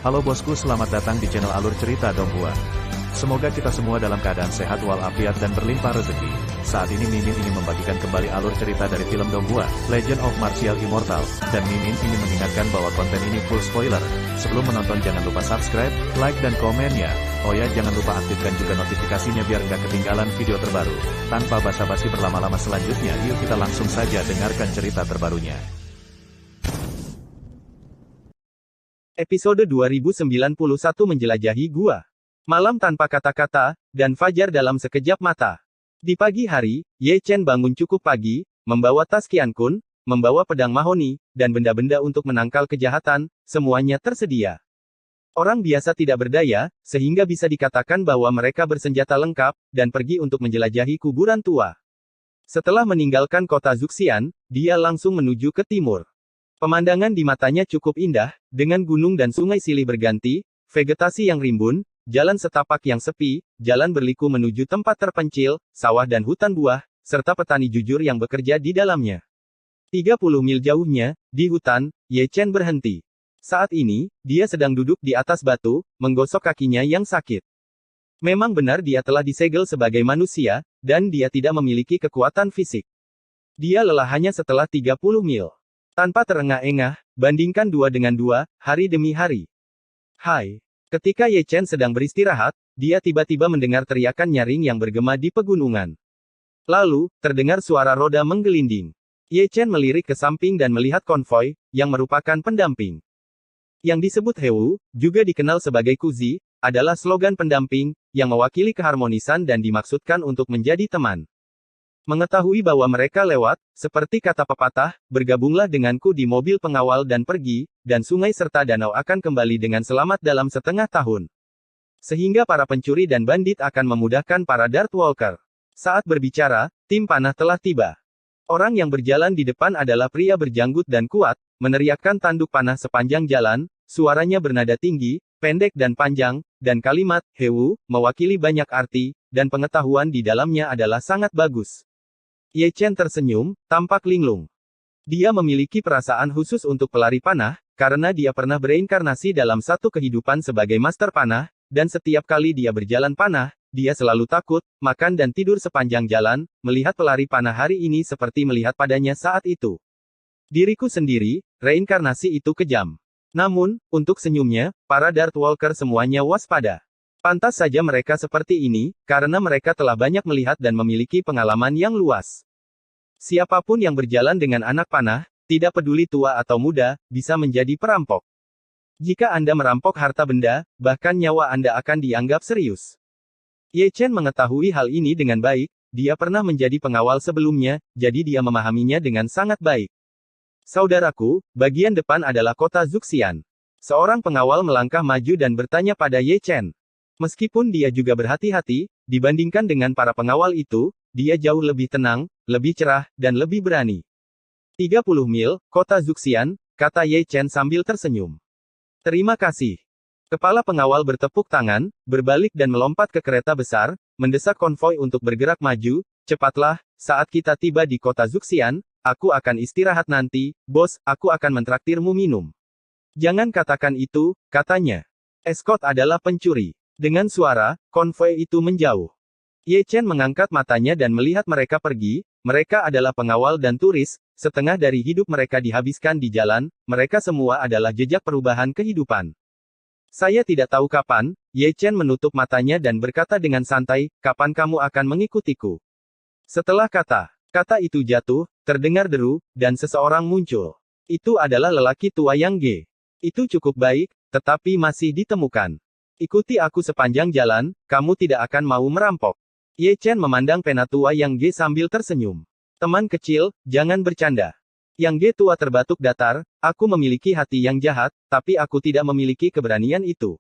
Halo bosku, selamat datang di channel Alur Cerita Donghua. Semoga kita semua dalam keadaan sehat walafiat dan berlimpah rezeki. Saat ini Mimin ingin membagikan kembali alur cerita dari film Donghua, Legend of Martial Immortal, dan Mimin ingin mengingatkan bahwa konten ini full spoiler. Sebelum menonton jangan lupa subscribe, like dan komen ya. Oh ya, jangan lupa aktifkan juga notifikasinya biar nggak ketinggalan video terbaru. Tanpa basa-basi berlama-lama selanjutnya, yuk kita langsung saja dengarkan cerita terbarunya. Episode 2091 Menjelajahi Gua. Malam tanpa kata-kata, dan fajar dalam sekejap mata. Di pagi hari, Ye Chen bangun cukup pagi, membawa tas Qian Kun, membawa pedang mahoni, dan benda-benda untuk menangkal kejahatan, semuanya tersedia. Orang biasa tidak berdaya, sehingga bisa dikatakan bahwa mereka bersenjata lengkap, dan pergi untuk menjelajahi kuburan tua. Setelah meninggalkan kota Zuxian, dia langsung menuju ke timur. Pemandangan di matanya cukup indah, dengan gunung dan sungai silih berganti, vegetasi yang rimbun, jalan setapak yang sepi, jalan berliku menuju tempat terpencil, sawah dan hutan buah, serta petani jujur yang bekerja di dalamnya. 30 mil jauhnya, di hutan, Ye Chen berhenti. Saat ini, dia sedang duduk di atas batu, menggosok kakinya yang sakit. Memang benar dia telah disegel sebagai manusia, dan dia tidak memiliki kekuatan fisik. Dia lelah hanya setelah 30 mil. Tanpa terengah-engah, bandingkan 2 dengan 2, hari demi hari. Hai. Ketika Ye Chen sedang beristirahat, dia tiba-tiba mendengar teriakan nyaring yang bergema di pegunungan. Lalu, terdengar suara roda menggelinding. Ye Chen melirik ke samping dan melihat konvoi, yang merupakan pendamping. Yang disebut Hewu, juga dikenal sebagai Kuzi, adalah slogan pendamping, yang mewakili keharmonisan dan dimaksudkan untuk menjadi teman. Mengetahui bahwa mereka lewat, seperti kata pepatah, bergabunglah denganku di mobil pengawal dan pergi, dan sungai serta danau akan kembali dengan selamat dalam setengah tahun. Sehingga para pencuri dan bandit akan memudahkan para Darth Walker. Saat berbicara, tim panah telah tiba. Orang yang berjalan di depan adalah pria berjanggut dan kuat, meneriakkan tanduk panah sepanjang jalan, suaranya bernada tinggi, pendek dan panjang, dan kalimat, Hewu, mewakili banyak arti, dan pengetahuan di dalamnya adalah sangat bagus. Ye Chen tersenyum, tampak linglung. Dia memiliki perasaan khusus untuk pelari panah, karena dia pernah bereinkarnasi dalam satu kehidupan sebagai master panah, dan setiap kali dia berjalan panah, dia selalu takut, makan dan tidur sepanjang jalan, melihat pelari panah hari ini seperti melihat padanya saat itu. Diriku sendiri, reinkarnasi itu kejam. Namun, untuk senyumnya, para Darth Walker semuanya waspada. Pantas saja mereka seperti ini, karena mereka telah banyak melihat dan memiliki pengalaman yang luas. Siapapun yang berjalan dengan anak panah, tidak peduli tua atau muda, bisa menjadi perampok. Jika Anda merampok harta benda, bahkan nyawa Anda akan dianggap serius. Ye Chen mengetahui hal ini dengan baik, dia pernah menjadi pengawal sebelumnya, jadi dia memahaminya dengan sangat baik. Saudaraku, bagian depan adalah kota Zuxian. Seorang pengawal melangkah maju dan bertanya pada Ye Chen. Meskipun dia juga berhati-hati, dibandingkan dengan para pengawal itu, dia jauh lebih tenang, lebih cerah, dan lebih berani. 30 mil, kota Zuxian, kata Ye Chen sambil tersenyum. Terima kasih. Kepala pengawal bertepuk tangan, berbalik dan melompat ke kereta besar, mendesak konvoi untuk bergerak maju, cepatlah, saat kita tiba di kota Zuxian, aku akan istirahat nanti, bos, aku akan mentraktirmu minum. Jangan katakan itu, katanya. Escort adalah pencuri. Dengan suara, konvoi itu menjauh. Ye Chen mengangkat matanya dan melihat mereka pergi, mereka adalah pengawal dan turis, setengah dari hidup mereka dihabiskan di jalan, mereka semua adalah jejak perubahan kehidupan. Saya tidak tahu kapan, Ye Chen menutup matanya dan berkata dengan santai, kapan kamu akan mengikutiku? Setelah kata itu jatuh, terdengar deru, dan seseorang muncul. Itu adalah lelaki tua Yang Ge. Itu cukup baik, tetapi masih ditemukan. Ikuti aku sepanjang jalan, kamu tidak akan mau merampok. Ye Chen memandang pena tua Yang Ge sambil tersenyum. Teman kecil, jangan bercanda. Yang Ge tua terbatuk datar, aku memiliki hati yang jahat, tapi aku tidak memiliki keberanian itu.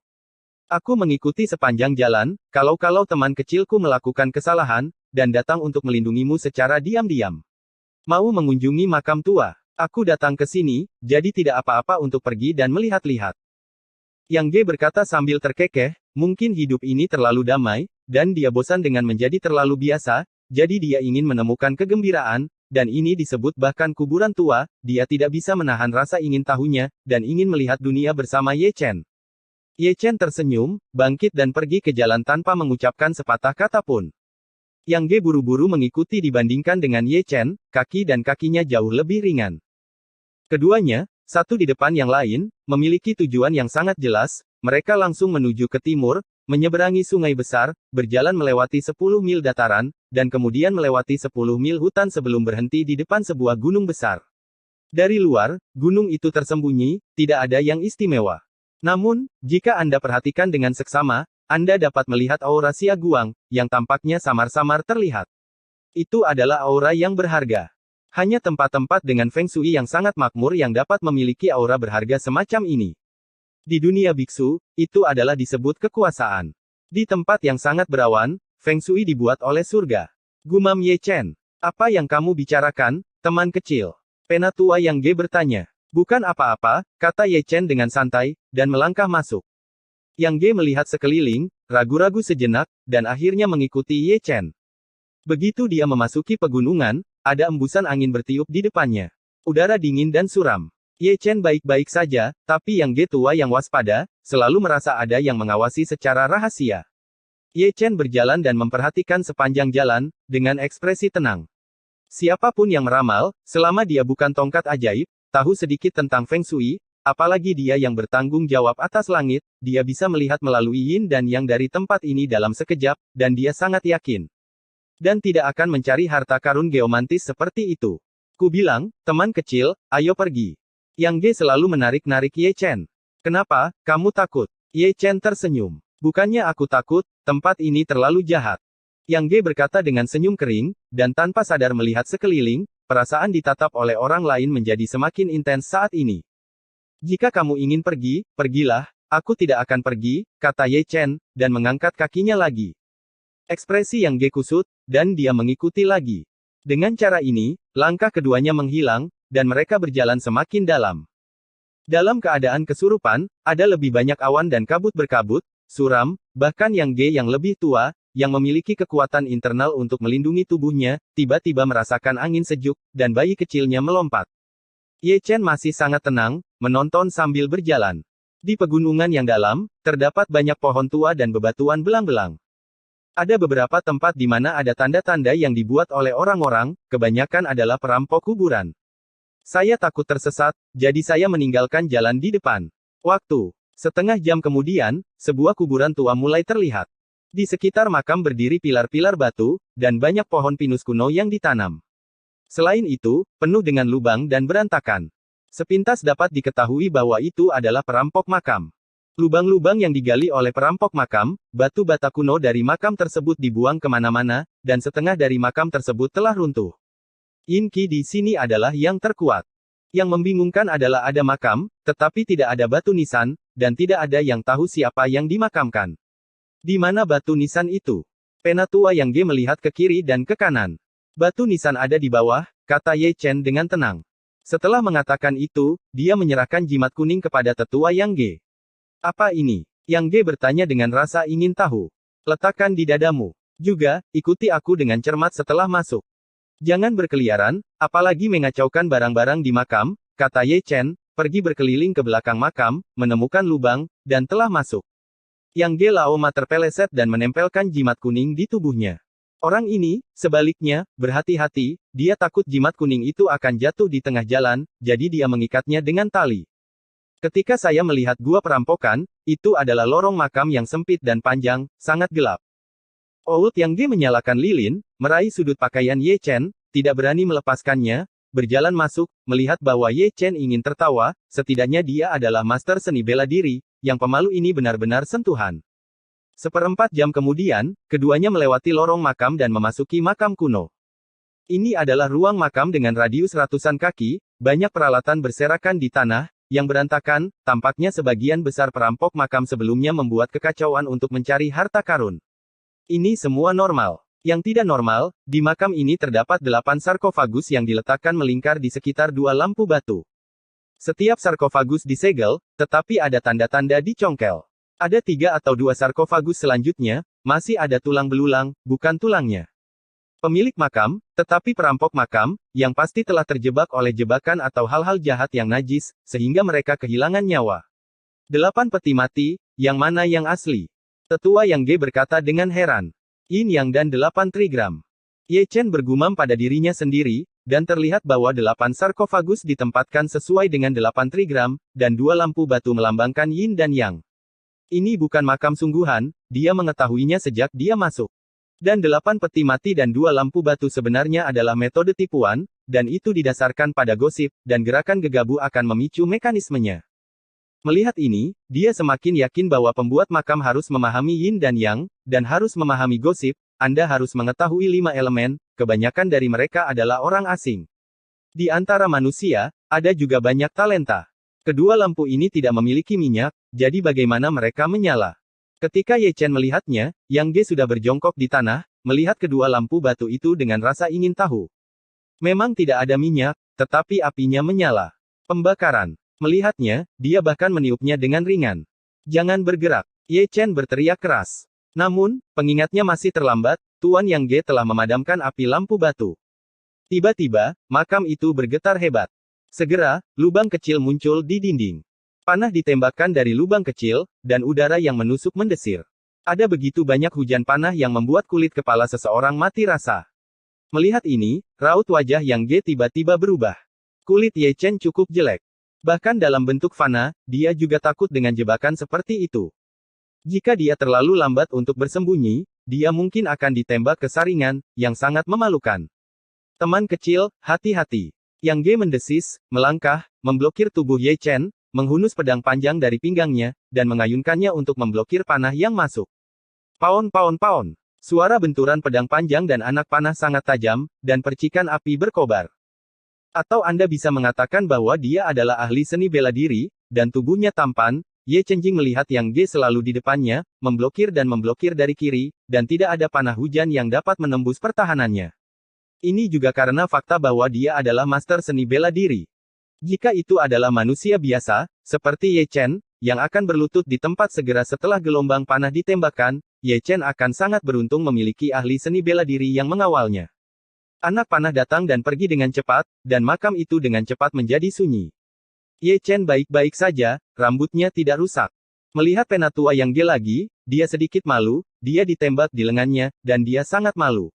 Aku mengikuti sepanjang jalan, kalau-kalau teman kecilku melakukan kesalahan, dan datang untuk melindungimu secara diam-diam. Mau mengunjungi makam tua. Aku datang ke sini, jadi tidak apa-apa untuk pergi dan melihat-lihat. Yang Ge berkata sambil terkekeh, mungkin hidup ini terlalu damai, dan dia bosan dengan menjadi terlalu biasa, jadi dia ingin menemukan kegembiraan, dan ini disebut bahkan kuburan tua, dia tidak bisa menahan rasa ingin tahunya, dan ingin melihat dunia bersama Ye Chen. Ye Chen tersenyum, bangkit dan pergi ke jalan tanpa mengucapkan sepatah kata pun. Yang Ge buru-buru mengikuti dibandingkan dengan Ye Chen, kaki dan kakinya jauh lebih ringan. Keduanya, satu di depan yang lain, memiliki tujuan yang sangat jelas, mereka langsung menuju ke timur, menyeberangi sungai besar, berjalan melewati 10 mil dataran, dan kemudian melewati 10 mil hutan sebelum berhenti di depan sebuah gunung besar. Dari luar, gunung itu tersembunyi, tidak ada yang istimewa. Namun, jika Anda perhatikan dengan seksama, Anda dapat melihat aura Xia Guang, yang tampaknya samar-samar terlihat. Itu adalah aura yang berharga. Hanya tempat-tempat dengan Feng Shui yang sangat makmur yang dapat memiliki aura berharga semacam ini. Di dunia biksu, itu adalah disebut kekuasaan. Di tempat yang sangat berawan, Feng Shui dibuat oleh surga. Gumam Ye Chen. Apa yang kamu bicarakan, teman kecil? Penatua Yang Ge bertanya. Bukan apa-apa, kata Ye Chen dengan santai, dan melangkah masuk. Yang Ge melihat sekeliling, ragu-ragu sejenak, dan akhirnya mengikuti Ye Chen. Begitu dia memasuki pegunungan, ada embusan angin bertiup di depannya. Udara dingin dan suram. Ye Chen baik-baik saja, tapi Yang Ge tua yang waspada, selalu merasa ada yang mengawasi secara rahasia. Ye Chen berjalan dan memperhatikan sepanjang jalan, dengan ekspresi tenang. Siapapun yang meramal, selama dia bukan tongkat ajaib, tahu sedikit tentang Feng Shui, apalagi dia yang bertanggung jawab atas langit, dia bisa melihat melalui yin dan yang dari tempat ini dalam sekejap, dan dia sangat yakin. Dan tidak akan mencari harta karun geomantis seperti itu. Ku bilang, teman kecil, ayo pergi. Yang Ge selalu menarik-narik Ye Chen. Kenapa, kamu takut? Ye Chen tersenyum. Bukannya aku takut, tempat ini terlalu jahat. Yang Ge berkata dengan senyum kering, dan tanpa sadar melihat sekeliling, perasaan ditatap oleh orang lain menjadi semakin intens saat ini. Jika kamu ingin pergi, pergilah, aku tidak akan pergi, kata Ye Chen, dan mengangkat kakinya lagi. Ekspresi Yang Ge kusut, dan dia mengikuti lagi. Dengan cara ini, langkah keduanya menghilang, dan mereka berjalan semakin dalam. Dalam keadaan kesurupan, ada lebih banyak awan dan kabut berkabut, suram, bahkan Yang Ge yang lebih tua, yang memiliki kekuatan internal untuk melindungi tubuhnya, tiba-tiba merasakan angin sejuk, dan bayi kecilnya melompat. Ye Chen masih sangat tenang, menonton sambil berjalan. Di pegunungan yang dalam, terdapat banyak pohon tua dan bebatuan belang-belang. Ada beberapa tempat di mana ada tanda-tanda yang dibuat oleh orang-orang, kebanyakan adalah perampok kuburan. Saya takut tersesat, jadi saya meninggalkan jalan di depan. Waktu. Setengah jam kemudian, sebuah kuburan tua mulai terlihat. Di sekitar makam berdiri pilar-pilar batu, dan banyak pohon pinus kuno yang ditanam. Selain itu, penuh dengan lubang dan berantakan. Sepintas dapat diketahui bahwa itu adalah perampok makam. Lubang-lubang yang digali oleh perampok makam, batu bata kuno dari makam tersebut dibuang kemana-mana, dan setengah dari makam tersebut telah runtuh. Yin Qi di sini adalah yang terkuat. Yang membingungkan adalah ada makam, tetapi tidak ada batu nisan, dan tidak ada yang tahu siapa yang dimakamkan. Di mana batu nisan itu? Penatua Yang Ge melihat ke kiri dan ke kanan. Batu nisan ada di bawah, kata Ye Chen dengan tenang. Setelah mengatakan itu, dia menyerahkan jimat kuning kepada tetua Yang Ge. Apa ini? Yang Ge bertanya dengan rasa ingin tahu. Letakkan di dadamu. Juga, ikuti aku dengan cermat setelah masuk. Jangan berkeliaran, apalagi mengacaukan barang-barang di makam, kata Ye Chen, pergi berkeliling ke belakang makam, menemukan lubang, dan telah masuk. Yang Ge Laoma terpeleset dan menempelkan jimat kuning di tubuhnya. Orang ini, sebaliknya, berhati-hati, dia takut jimat kuning itu akan jatuh di tengah jalan, jadi dia mengikatnya dengan tali. Ketika saya melihat gua perampokan, itu adalah lorong makam yang sempit dan panjang, sangat gelap. Oud Yang Ge menyalakan lilin, meraih sudut pakaian Ye Chen, tidak berani melepaskannya, berjalan masuk, melihat bahwa Ye Chen ingin tertawa, setidaknya dia adalah master seni bela diri, yang pemalu ini benar-benar sentuhan. Seperempat jam kemudian, keduanya melewati lorong makam dan memasuki makam kuno. Ini adalah ruang makam dengan radius ratusan kaki, banyak peralatan berserakan di tanah, yang berantakan, tampaknya sebagian besar perampok makam sebelumnya membuat kekacauan untuk mencari harta karun. Ini semua normal. Yang tidak normal, di makam ini terdapat 8 sarkofagus yang diletakkan melingkar di sekitar 2 lampu batu. Setiap sarkofagus disegel, tetapi ada tanda-tanda dicongkel. Ada 3 atau 2 sarkofagus selanjutnya, masih ada tulang belulang, bukan tulangnya. Pemilik makam, tetapi perampok makam, yang pasti telah terjebak oleh jebakan atau hal-hal jahat yang najis, sehingga mereka kehilangan nyawa. 8 peti mati, yang mana yang asli? Tetua Yang Ge berkata dengan heran. Yin Yang dan 8 trigram. Ye Chen bergumam pada dirinya sendiri, dan terlihat bahwa 8 sarkofagus ditempatkan sesuai dengan 8 trigram, dan 2 lampu batu melambangkan Yin dan Yang. Ini bukan makam sungguhan, dia mengetahuinya sejak dia masuk. Dan 8 peti mati dan 2 lampu batu sebenarnya adalah metode tipuan, dan itu didasarkan pada gosip, dan gerakan gegabu akan memicu mekanismenya. Melihat ini, dia semakin yakin bahwa pembuat makam harus memahami Yin dan Yang, dan harus memahami gosip. Anda harus mengetahui 5 elemen, kebanyakan dari mereka adalah orang asing. Di antara manusia, ada juga banyak talenta. Kedua lampu ini tidak memiliki minyak, jadi bagaimana mereka menyala? Ketika Ye Chen melihatnya, Yang Ge sudah berjongkok di tanah, melihat kedua lampu batu itu dengan rasa ingin tahu. Memang tidak ada minyak, tetapi apinya menyala. Pembakaran. Melihatnya, dia bahkan meniupnya dengan ringan. Jangan bergerak. Ye Chen berteriak keras. Namun, pengingatnya masih terlambat, Tuan Yang Ge telah memadamkan api lampu batu. Tiba-tiba, makam itu bergetar hebat. Segera, lubang kecil muncul di dinding. Panah ditembakkan dari lubang kecil, dan udara yang menusuk mendesir. Ada begitu banyak hujan panah yang membuat kulit kepala seseorang mati rasa. Melihat ini, raut wajah Yang Ge tiba-tiba berubah. Kulit Ye Chen cukup jelek. Bahkan dalam bentuk fana, dia juga takut dengan jebakan seperti itu. Jika dia terlalu lambat untuk bersembunyi, dia mungkin akan ditembak ke saringan, yang sangat memalukan. Teman kecil, hati-hati. Yang Ge mendesis, melangkah, memblokir tubuh Ye Chen, menghunus pedang panjang dari pinggangnya, dan mengayunkannya untuk memblokir panah yang masuk. Paon paon paon. Suara benturan pedang panjang dan anak panah sangat tajam, dan percikan api berkobar. Atau Anda bisa mengatakan bahwa dia adalah ahli seni bela diri, dan tubuhnya tampan. Ye Chen Jing melihat Yang Ge selalu di depannya, memblokir dari kiri, dan tidak ada panah hujan yang dapat menembus pertahanannya. Ini juga karena fakta bahwa dia adalah master seni bela diri. Jika itu adalah manusia biasa, seperti Ye Chen, yang akan berlutut di tempat segera setelah gelombang panah ditembakkan, Ye Chen akan sangat beruntung memiliki ahli seni bela diri yang mengawalnya. Anak panah datang dan pergi dengan cepat, dan makam itu dengan cepat menjadi sunyi. Ye Chen baik-baik saja, rambutnya tidak rusak. Melihat penatua Yang Ge lagi, dia sedikit malu, dia ditembak di lengannya, dan dia sangat malu.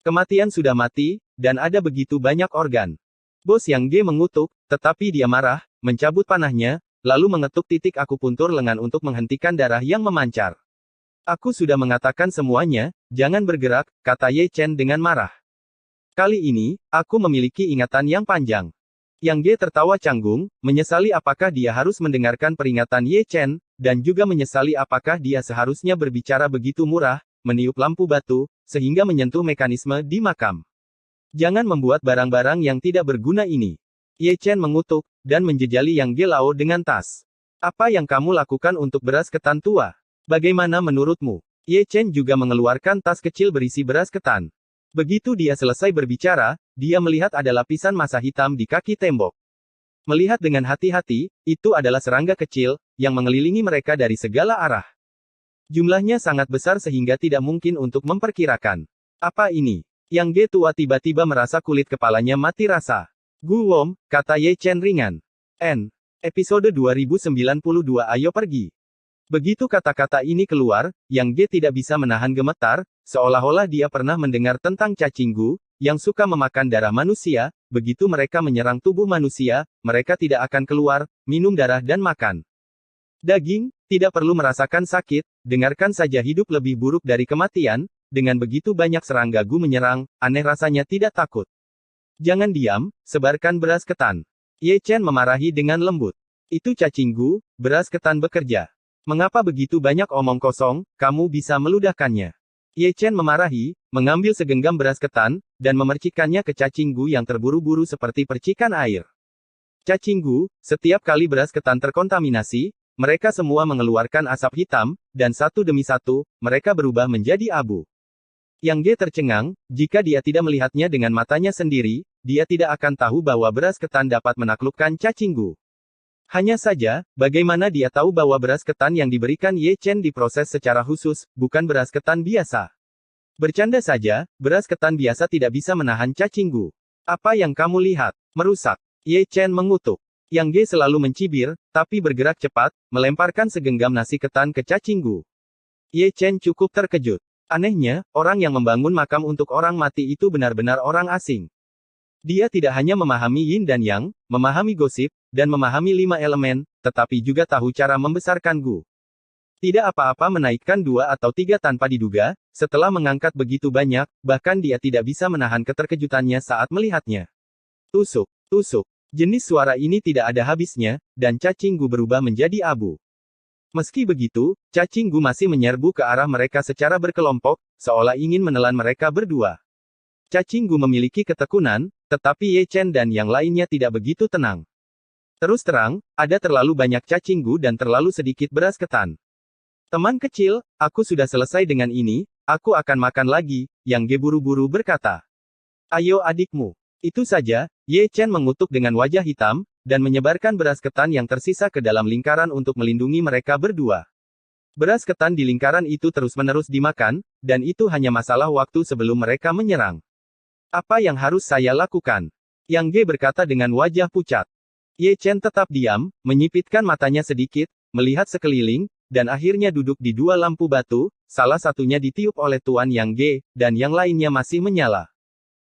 Kematian sudah mati, dan ada begitu banyak organ. Bos Yang Ge mengutuk, tetapi dia marah, mencabut panahnya, lalu mengetuk titik akupuntur lengan untuk menghentikan darah yang memancar. Aku sudah mengatakan semuanya, jangan bergerak, kata Ye Chen dengan marah. Kali ini, aku memiliki ingatan yang panjang. Yang Ge tertawa canggung, menyesali apakah dia harus mendengarkan peringatan Ye Chen, dan juga menyesali apakah dia seharusnya berbicara begitu murah, meniup lampu batu, sehingga menyentuh mekanisme di makam. Jangan membuat barang-barang yang tidak berguna ini. Ye Chen mengutuk, dan menjejali Yang Ge Lao dengan tas. Apa yang kamu lakukan untuk beras ketan tua? Bagaimana menurutmu? Ye Chen juga mengeluarkan tas kecil berisi beras ketan. Begitu dia selesai berbicara, dia melihat ada lapisan massa hitam di kaki tembok. Melihat dengan hati-hati, itu adalah serangga kecil, yang mengelilingi mereka dari segala arah. Jumlahnya sangat besar sehingga tidak mungkin untuk memperkirakan. Apa ini? Yang Ge tua tiba-tiba merasa kulit kepalanya mati rasa. Gu Wom, kata Ye Chen ringan. Episode 2092 Ayo pergi. Begitu kata-kata ini keluar, Yang Ge tidak bisa menahan gemetar, seolah-olah dia pernah mendengar tentang cacing gu, yang suka memakan darah manusia. Begitu mereka menyerang tubuh manusia, mereka tidak akan keluar, minum darah dan makan daging, tidak perlu merasakan sakit, dengarkan saja hidup lebih buruk dari kematian. Dengan begitu banyak serangga gu menyerang, aneh rasanya tidak takut. Jangan diam, sebarkan beras ketan. Ye Chen memarahi dengan lembut. Itu cacing gu, beras ketan bekerja. Mengapa begitu banyak omong kosong, kamu bisa meludahkannya. Ye Chen memarahi, mengambil segenggam beras ketan, dan memercikkannya ke cacing gu yang terburu-buru seperti percikan air. Cacing gu, setiap kali beras ketan terkontaminasi, mereka semua mengeluarkan asap hitam, dan satu demi satu, mereka berubah menjadi abu. Yang Ge tercengang, jika dia tidak melihatnya dengan matanya sendiri, dia tidak akan tahu bahwa beras ketan dapat menaklukkan cacing gu. Hanya saja, bagaimana dia tahu bahwa beras ketan yang diberikan Ye Chen diproses secara khusus, bukan beras ketan biasa. Bercanda saja, beras ketan biasa tidak bisa menahan cacing gu. Apa yang kamu lihat? Merusak. Ye Chen mengutuk. Yang Ge selalu mencibir, tapi bergerak cepat, melemparkan segenggam nasi ketan ke cacing Gu. Ye Chen cukup terkejut. Anehnya, orang yang membangun makam untuk orang mati itu benar-benar orang asing. Dia tidak hanya memahami yin dan yang, memahami gosip, dan memahami 5 elemen, tetapi juga tahu cara membesarkan Gu. Tidak apa-apa menaikkan 2 atau 3 tanpa diduga, setelah mengangkat begitu banyak, bahkan dia tidak bisa menahan keterkejutannya saat melihatnya. Tusuk, tusuk. Jenis suara ini tidak ada habisnya, dan cacing Gu berubah menjadi abu. Meski begitu, cacing Gu masih menyerbu ke arah mereka secara berkelompok, seolah ingin menelan mereka berdua. Cacing Gu memiliki ketekunan, tetapi Ye Chen dan yang lainnya tidak begitu tenang. Terus terang, ada terlalu banyak cacing Gu dan terlalu sedikit beras ketan. Teman kecil, aku sudah selesai dengan ini, aku akan makan lagi, Yang Ge buru-buru berkata. Ayo adikmu. Itu saja, Ye Chen mengutuk dengan wajah hitam, dan menyebarkan beras ketan yang tersisa ke dalam lingkaran untuk melindungi mereka berdua. Beras ketan di lingkaran itu terus-menerus dimakan, dan itu hanya masalah waktu sebelum mereka menyerang. Apa yang harus saya lakukan? Yang Ge berkata dengan wajah pucat. Ye Chen tetap diam, menyipitkan matanya sedikit, melihat sekeliling, dan akhirnya duduk di 2 lampu batu, salah satunya ditiup oleh Tuan Yang Ge, dan yang lainnya masih menyala.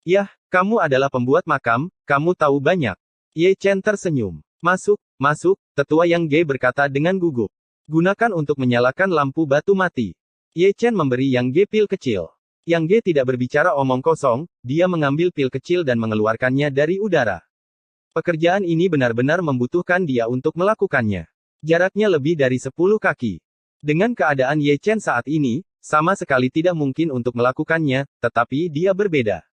Yah, kamu adalah pembuat makam, kamu tahu banyak. Ye Chen tersenyum. Masuk, masuk, tetua Yang Ge berkata dengan gugup. Gunakan untuk menyalakan lampu batu mati. Ye Chen memberi Yang Ge pil kecil. Yang Ge tidak berbicara omong kosong, dia mengambil pil kecil dan mengeluarkannya dari udara. Pekerjaan ini benar-benar membutuhkan dia untuk melakukannya. Jaraknya lebih dari 10 kaki. Dengan keadaan Ye Chen saat ini, sama sekali tidak mungkin untuk melakukannya, tetapi dia berbeda.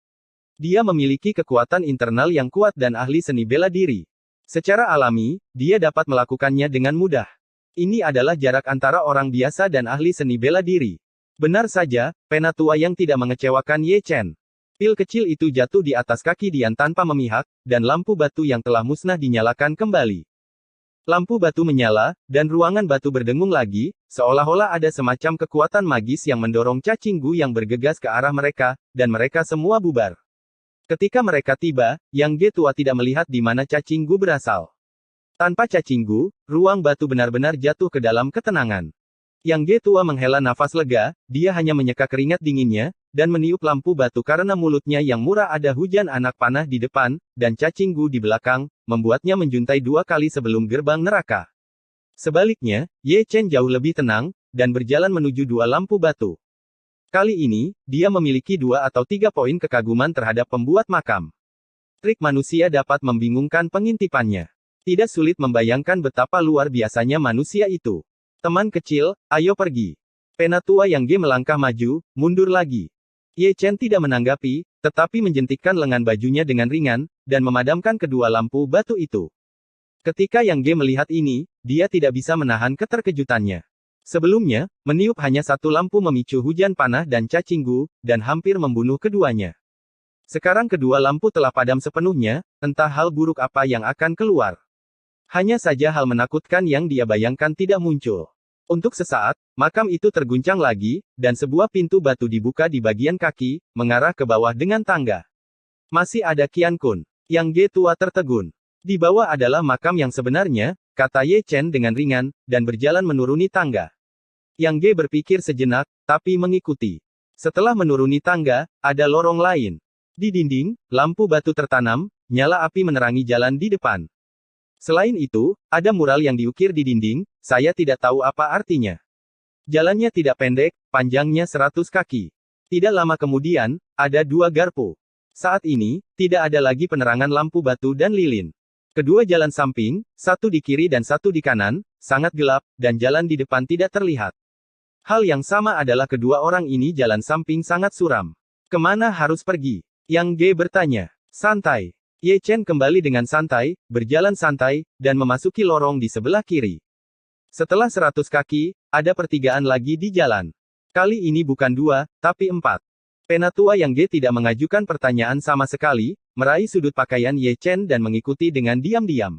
Dia memiliki kekuatan internal yang kuat dan ahli seni bela diri. Secara alami, dia dapat melakukannya dengan mudah. Ini adalah jarak antara orang biasa dan ahli seni bela diri. Benar saja, penatua yang tidak mengecewakan Ye Chen. Pil kecil itu jatuh di atas kaki Dian tanpa memihak, dan lampu batu yang telah musnah dinyalakan kembali. Lampu batu menyala, dan ruangan batu berdengung lagi, seolah-olah ada semacam kekuatan magis yang mendorong cacing Gu yang bergegas ke arah mereka, dan mereka semua bubar. Ketika mereka tiba, Yang Ge tua tidak melihat di mana cacing Gu berasal. Tanpa cacing Gu, ruang batu benar-benar jatuh ke dalam ketenangan. Yang Ge tua menghela nafas lega, dia hanya menyeka keringat dinginnya, dan meniup lampu batu karena mulutnya yang murah ada hujan anak panah di depan, dan cacing Gu di belakang, membuatnya menjuntai 2 kali sebelum gerbang neraka. Sebaliknya, Ye Chen jauh lebih tenang, dan berjalan menuju 2 lampu batu. Kali ini, dia memiliki 2 atau 3 poin kekaguman terhadap pembuat makam. Trik manusia dapat membingungkan pengintipannya. Tidak sulit membayangkan betapa luar biasanya manusia itu. Teman kecil, ayo pergi. Penatua Yang Ge melangkah maju, mundur lagi. Ye Chen tidak menanggapi, tetapi menjentikkan lengan bajunya dengan ringan, dan memadamkan kedua lampu batu itu. Ketika Yang Ge melihat ini, dia tidak bisa menahan keterkejutannya. Sebelumnya, meniup hanya 1 lampu memicu hujan panah dan cacing Gu, dan hampir membunuh keduanya. Sekarang kedua lampu telah padam sepenuhnya, entah hal buruk apa yang akan keluar. Hanya saja hal menakutkan yang dia bayangkan tidak muncul. Untuk sesaat, makam itu terguncang lagi, dan sebuah pintu batu dibuka di bagian kaki, mengarah ke bawah dengan tangga. Masih ada Qian Kun. Yang Ge tua tertegun. Di bawah adalah makam yang sebenarnya, kata Ye Chen dengan ringan, dan berjalan menuruni tangga. Yang Ge berpikir sejenak, tapi mengikuti. Setelah menuruni tangga, ada lorong lain. Di dinding, lampu batu tertanam, nyala api menerangi jalan di depan. Selain itu, ada mural yang diukir di dinding, saya tidak tahu apa artinya. Jalannya tidak pendek, panjangnya 100 kaki. Tidak lama kemudian, ada 2 garpu. Saat ini, tidak ada lagi penerangan lampu batu dan lilin. Kedua jalan samping, satu di kiri dan satu di kanan, sangat gelap, dan jalan di depan tidak terlihat. Hal yang sama adalah kedua orang ini jalan samping sangat suram. Kemana harus pergi? Yang Ge bertanya. Santai. Ye Chen kembali dengan santai, berjalan santai, dan memasuki lorong di sebelah kiri. Setelah 100 kaki, ada pertigaan lagi di jalan. Kali ini bukan 2, tapi 4. Penatua Yang Ge tidak mengajukan pertanyaan sama sekali, meraih sudut pakaian Ye Chen dan mengikuti dengan diam-diam.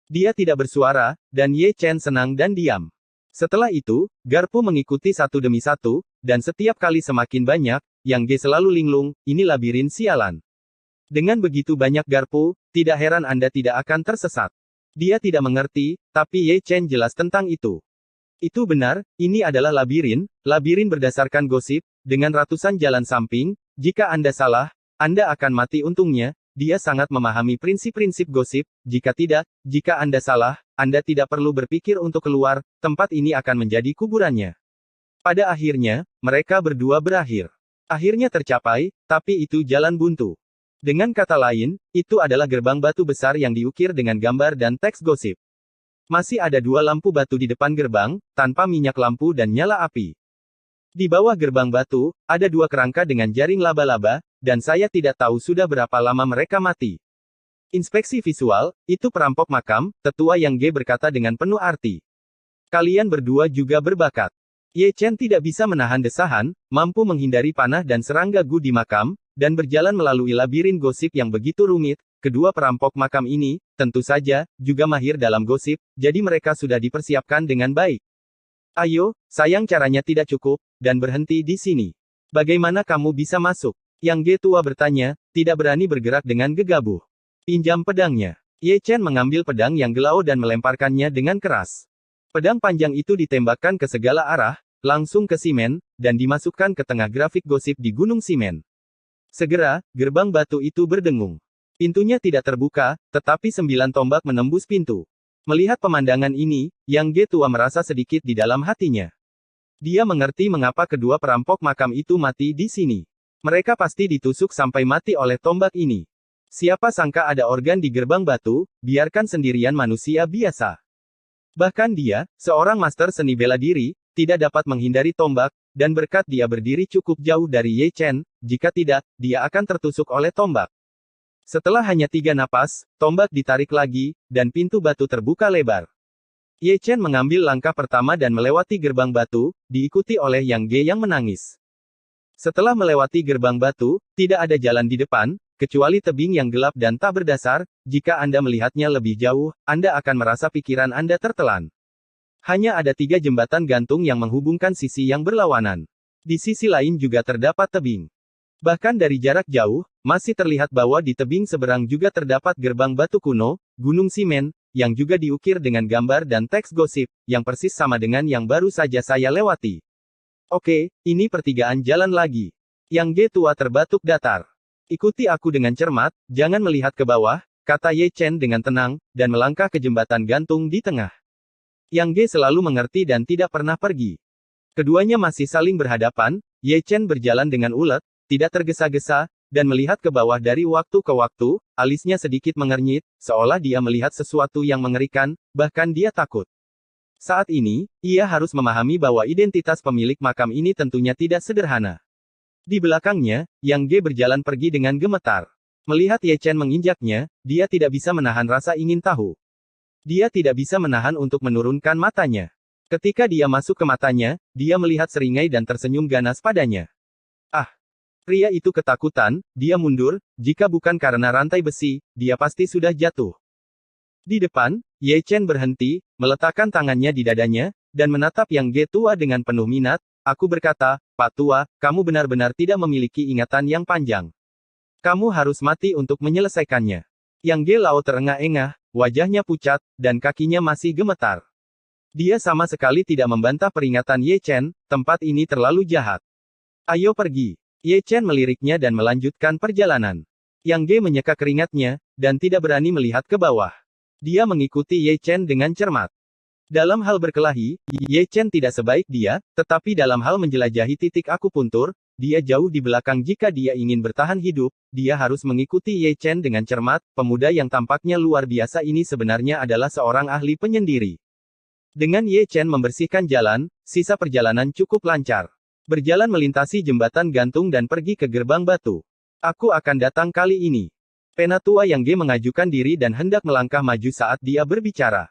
Dia tidak bersuara, dan Ye Chen senang dan diam. Setelah itu, garpu mengikuti satu demi satu, dan setiap kali semakin banyak, Yang Ge selalu linglung, ini labirin sialan. Dengan begitu banyak garpu, tidak heran Anda tidak akan tersesat. Dia tidak mengerti, tapi Ye Chen jelas tentang itu. Itu benar, ini adalah labirin berdasarkan gosip, dengan ratusan jalan samping, jika Anda salah, Anda akan mati untungnya, dia sangat memahami prinsip-prinsip gosip, jika tidak, jika Anda salah, Anda tidak perlu berpikir untuk keluar, tempat ini akan menjadi kuburannya. Pada akhirnya, mereka berdua berakhir. Akhirnya tercapai, tapi itu jalan buntu. Dengan kata lain, itu adalah gerbang batu besar yang diukir dengan gambar dan teks gosip. Masih ada 2 lampu batu di depan gerbang, tanpa minyak lampu dan nyala api. Di bawah gerbang batu, ada 2 kerangka dengan jaring laba-laba, dan saya tidak tahu sudah berapa lama mereka mati. Inspeksi visual, itu perampok makam, tetua Yang G berkata dengan penuh arti. Kalian berdua juga berbakat. Ye Chen tidak bisa menahan desahan, mampu menghindari panah dan serangga Gu di makam, dan berjalan melalui labirin gosip yang begitu rumit. Kedua perampok makam ini, tentu saja, juga mahir dalam gosip, jadi mereka sudah dipersiapkan dengan baik. Ayo, sayang caranya tidak cukup, dan berhenti di sini. Bagaimana kamu bisa masuk? Yang G tua bertanya, tidak berani bergerak dengan gegabah. Pinjam pedangnya. Ye Chen mengambil pedang yang gelau dan melemparkannya dengan keras. Pedang panjang itu ditembakkan ke segala arah, langsung ke simen, dan dimasukkan ke tengah grafik gosip di gunung simen. Segera, gerbang batu itu berdengung. Pintunya tidak terbuka, tetapi 9 tombak menembus pintu. Melihat pemandangan ini, Yang G tua merasa sedikit di dalam hatinya. Dia mengerti mengapa kedua perampok makam itu mati di sini. Mereka pasti ditusuk sampai mati oleh tombak ini. Siapa sangka ada organ di gerbang batu, biarkan sendirian manusia biasa. Bahkan dia, seorang master seni bela diri, tidak dapat menghindari tombak, dan berkat dia berdiri cukup jauh dari Ye Chen, jika tidak, dia akan tertusuk oleh tombak. Setelah hanya 3 napas, tombak ditarik lagi, dan pintu batu terbuka lebar. Ye Chen mengambil langkah pertama dan melewati gerbang batu, diikuti oleh Yang G yang menangis. Setelah melewati gerbang batu, tidak ada jalan di depan, kecuali tebing yang gelap dan tak berdasar. Jika Anda melihatnya lebih jauh, Anda akan merasa pikiran Anda tertelan. Hanya ada 3 jembatan gantung yang menghubungkan sisi yang berlawanan. Di sisi lain juga terdapat tebing. Bahkan dari jarak jauh, masih terlihat bahwa di tebing seberang juga terdapat gerbang batu kuno, gunung simen, yang juga diukir dengan gambar dan teks gosip, yang persis sama dengan yang baru saja saya lewati. Oke, ini pertigaan jalan lagi. Yang G tua terbatuk datar. Ikuti aku dengan cermat, jangan melihat ke bawah, kata Ye Chen dengan tenang, dan melangkah ke jembatan gantung di tengah. Yang G selalu mengerti dan tidak pernah pergi. Keduanya masih saling berhadapan, Ye Chen berjalan dengan ulet, tidak tergesa-gesa, dan melihat ke bawah dari waktu ke waktu, alisnya sedikit mengernyit, seolah dia melihat sesuatu yang mengerikan, bahkan dia takut. Saat ini, ia harus memahami bahwa identitas pemilik makam ini tentunya tidak sederhana. Di belakangnya, Yang G berjalan pergi dengan gemetar. Melihat Ye Chen menginjaknya, dia tidak bisa menahan rasa ingin tahu. Dia tidak bisa menahan untuk menurunkan matanya. Ketika dia masuk ke matanya, dia melihat seringai dan tersenyum ganas padanya. Ah! Pria itu ketakutan, dia mundur, jika bukan karena rantai besi, dia pasti sudah jatuh. Di depan, Ye Chen berhenti, meletakkan tangannya di dadanya, dan menatap Yang G tua dengan penuh minat. Aku berkata, Pak Tua, kamu benar-benar tidak memiliki ingatan yang panjang. Kamu harus mati untuk menyelesaikannya. Yang G Lao terengah-engah, wajahnya pucat, dan kakinya masih gemetar. Dia sama sekali tidak membantah peringatan Ye Chen, tempat ini terlalu jahat. Ayo pergi. Ye Chen meliriknya dan melanjutkan perjalanan. Yang G menyeka keringatnya, dan tidak berani melihat ke bawah. Dia mengikuti Ye Chen dengan cermat. Dalam hal berkelahi, Ye Chen tidak sebaik dia, tetapi dalam hal menjelajahi titik akupuntur, dia jauh di belakang. Jika dia ingin bertahan hidup, dia harus mengikuti Ye Chen dengan cermat. Pemuda yang tampaknya luar biasa ini sebenarnya adalah seorang ahli penyendiri. Dengan Ye Chen membersihkan jalan, sisa perjalanan cukup lancar. Berjalan melintasi jembatan gantung dan pergi ke gerbang batu. Aku akan datang kali ini. Penatua Yang G mengajukan diri dan hendak melangkah maju saat dia berbicara.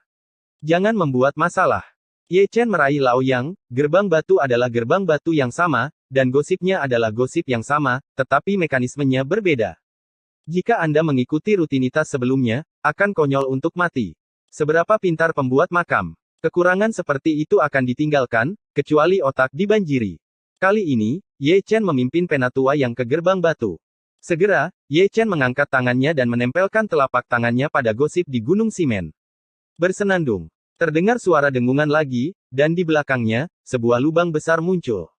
Jangan membuat masalah. Ye Chen meraih Lao Yang, gerbang batu adalah gerbang batu yang sama, dan gosipnya adalah gosip yang sama, tetapi mekanismenya berbeda. Jika Anda mengikuti rutinitas sebelumnya, akan konyol untuk mati. Seberapa pintar pembuat makam. Kekurangan seperti itu akan ditinggalkan, kecuali otak dibanjiri. Kali ini, Ye Chen memimpin Penatua Yang ke gerbang batu. Segera, Ye Chen mengangkat tangannya dan menempelkan telapak tangannya pada gosip di gunung simen. Bersenandung. Terdengar suara dengungan lagi, dan di belakangnya, sebuah lubang besar muncul.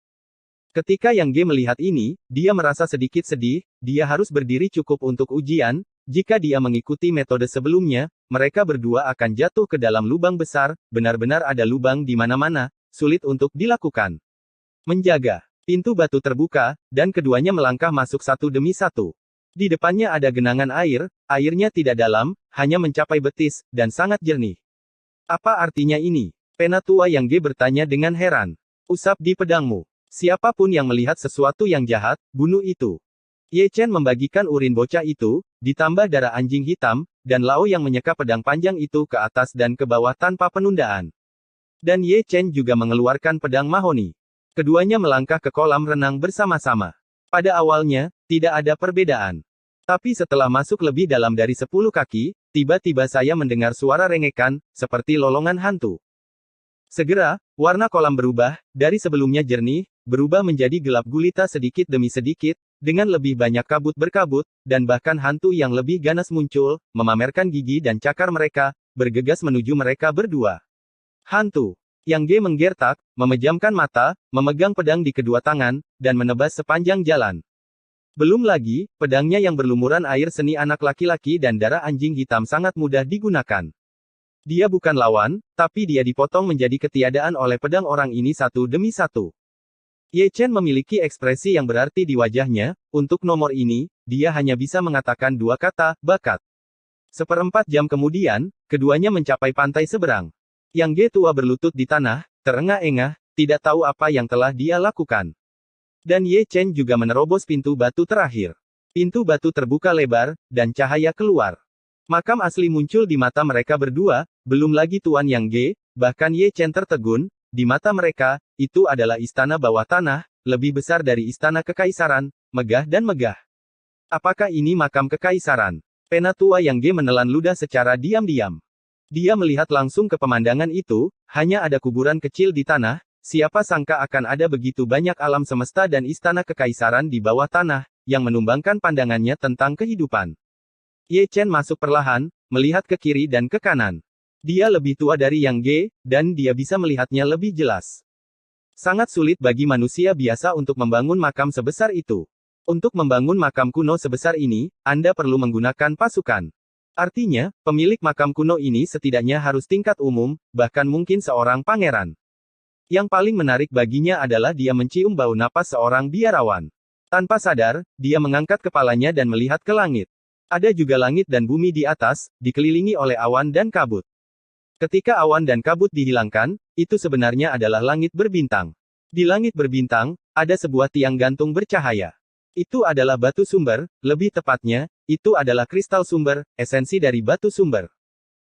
Ketika Yang Ge melihat ini, dia merasa sedikit sedih, dia harus berdiri cukup untuk ujian, jika dia mengikuti metode sebelumnya, mereka berdua akan jatuh ke dalam lubang besar, benar-benar ada lubang di mana-mana, sulit untuk dilakukan. Menjaga. Pintu batu terbuka, dan keduanya melangkah masuk satu demi satu. Di depannya ada genangan air, airnya tidak dalam, hanya mencapai betis, dan sangat jernih. Apa artinya ini? Penatua Yang Ge bertanya dengan heran. Usap di pedangmu. Siapapun yang melihat sesuatu yang jahat, bunuh itu. Ye Chen membagikan urin bocah itu, ditambah darah anjing hitam, dan Lao yang menyeka pedang panjang itu ke atas dan ke bawah tanpa penundaan. Dan Ye Chen juga mengeluarkan pedang mahoni. Keduanya melangkah ke kolam renang bersama-sama. Pada awalnya, tidak ada perbedaan. Tapi setelah masuk lebih dalam dari 10 kaki, tiba-tiba saya mendengar suara rengekan, seperti lolongan hantu. Segera, warna kolam berubah, dari sebelumnya jernih, berubah menjadi gelap gulita sedikit demi sedikit, dengan lebih banyak kabut berkabut, dan bahkan hantu yang lebih ganas muncul, memamerkan gigi dan cakar mereka, bergegas menuju mereka berdua. Hantu. Yang Ge menggertak, memejamkan mata, memegang pedang di kedua tangan, dan menebas sepanjang jalan. Belum lagi, pedangnya yang berlumuran air seni anak laki-laki dan darah anjing hitam sangat mudah digunakan. Dia bukan lawan, tapi dia dipotong menjadi ketiadaan oleh pedang orang ini satu demi satu. Ye Chen memiliki ekspresi yang berarti di wajahnya, untuk nomor ini, dia hanya bisa mengatakan dua kata, bakat. Seperempat jam kemudian, keduanya mencapai pantai seberang. Yang Ge tua berlutut di tanah, terengah-engah, tidak tahu apa yang telah dia lakukan. Dan Ye Chen juga menerobos pintu batu terakhir. Pintu batu terbuka lebar, dan cahaya keluar. Makam asli muncul di mata mereka berdua, belum lagi Tuan Yang Ge, bahkan Ye Chen tertegun, di mata mereka, itu adalah istana bawah tanah, lebih besar dari istana kekaisaran, megah dan megah. Apakah ini makam kekaisaran? Penatua Yang Ge menelan ludah secara diam-diam. Dia melihat langsung ke pemandangan itu, hanya ada kuburan kecil di tanah, siapa sangka akan ada begitu banyak alam semesta dan istana kekaisaran di bawah tanah, yang menumbangkan pandangannya tentang kehidupan. Ye Chen masuk perlahan, melihat ke kiri dan ke kanan. Dia lebih tua dari Yang Ge, dan dia bisa melihatnya lebih jelas. Sangat sulit bagi manusia biasa untuk membangun makam sebesar itu. Untuk membangun makam kuno sebesar ini, Anda perlu menggunakan pasukan. Artinya, pemilik makam kuno ini setidaknya harus tingkat umum, bahkan mungkin seorang pangeran. Yang paling menarik baginya adalah dia mencium bau napas seorang biarawan. Tanpa sadar, dia mengangkat kepalanya dan melihat ke langit. Ada juga langit dan bumi di atas, dikelilingi oleh awan dan kabut. Ketika awan dan kabut dihilangkan, itu sebenarnya adalah langit berbintang. Di langit berbintang, ada sebuah tiang gantung bercahaya. Itu adalah batu sumber, lebih tepatnya, itu adalah kristal sumber, esensi dari batu sumber.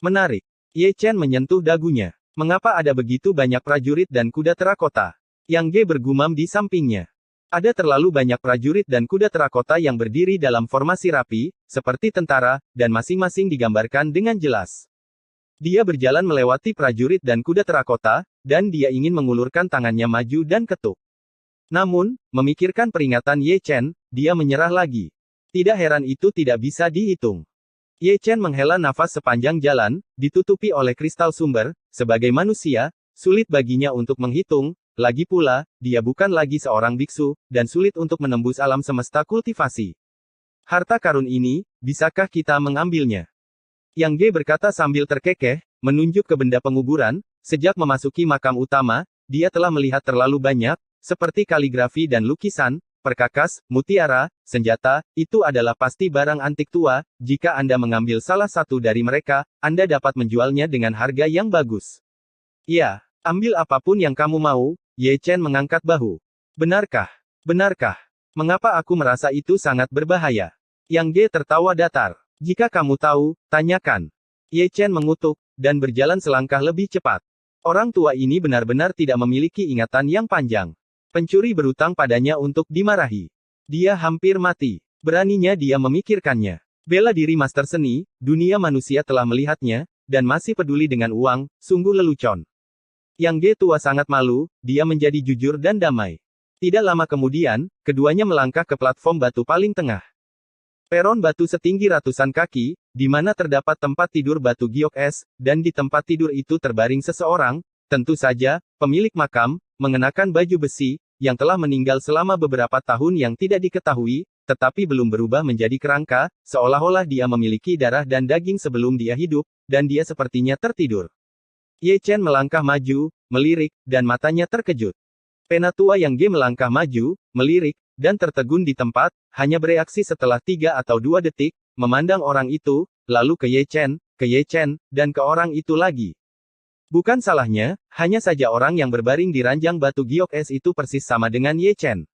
Menarik. Ye Chen menyentuh dagunya. Mengapa ada begitu banyak prajurit dan kuda terakota? Yang Ge bergumam di sampingnya. Ada terlalu banyak prajurit dan kuda terakota yang berdiri dalam formasi rapi, seperti tentara, dan masing-masing digambarkan dengan jelas. Dia berjalan melewati prajurit dan kuda terakota, dan dia ingin mengulurkan tangannya maju dan ketuk. Namun, memikirkan peringatan Ye Chen, dia menyerah lagi. Tidak heran itu tidak bisa dihitung. Ye Chen menghela nafas sepanjang jalan, ditutupi oleh kristal sumber, sebagai manusia, sulit baginya untuk menghitung, lagi pula, dia bukan lagi seorang biksu, dan sulit untuk menembus alam semesta kultivasi. Harta karun ini, bisakah kita mengambilnya? Yang Ge berkata sambil terkekeh, menunjuk ke benda penguburan, sejak memasuki makam utama, dia telah melihat terlalu banyak, seperti kaligrafi dan lukisan, perkakas, mutiara, senjata, itu adalah pasti barang antik tua, jika Anda mengambil salah satu dari mereka, Anda dapat menjualnya dengan harga yang bagus. Ya, ambil apapun yang kamu mau, Ye Chen mengangkat bahu. Benarkah? Benarkah? Mengapa aku merasa itu sangat berbahaya? Yang Ge tertawa datar. Jika kamu tahu, tanyakan. Ye Chen mengutuk, dan berjalan selangkah lebih cepat. Orang tua ini benar-benar tidak memiliki ingatan yang panjang. Pencuri berutang padanya untuk dimarahi. Dia hampir mati. Beraninya dia memikirkannya. Bela diri master seni, dunia manusia telah melihatnya, dan masih peduli dengan uang, sungguh lelucon. Yang Ge tua sangat malu, dia menjadi jujur dan damai. Tidak lama kemudian, keduanya melangkah ke platform batu paling tengah. Peron batu setinggi ratusan kaki, di mana terdapat tempat tidur batu giok es, dan di tempat tidur itu terbaring seseorang, tentu saja, pemilik makam, mengenakan baju besi, yang telah meninggal selama beberapa tahun yang tidak diketahui, tetapi belum berubah menjadi kerangka, seolah-olah dia memiliki darah dan daging sebelum dia hidup, dan dia sepertinya tertidur. Ye Chen melangkah maju, melirik, dan matanya terkejut. Penatua yang Ge melangkah maju, melirik, dan tertegun di tempat, hanya bereaksi setelah 3 atau 2 detik, memandang orang itu, lalu ke Ye Chen, dan ke orang itu lagi. Bukan salahnya, hanya saja orang yang berbaring di ranjang batu giok es itu persis sama dengan Ye Chen.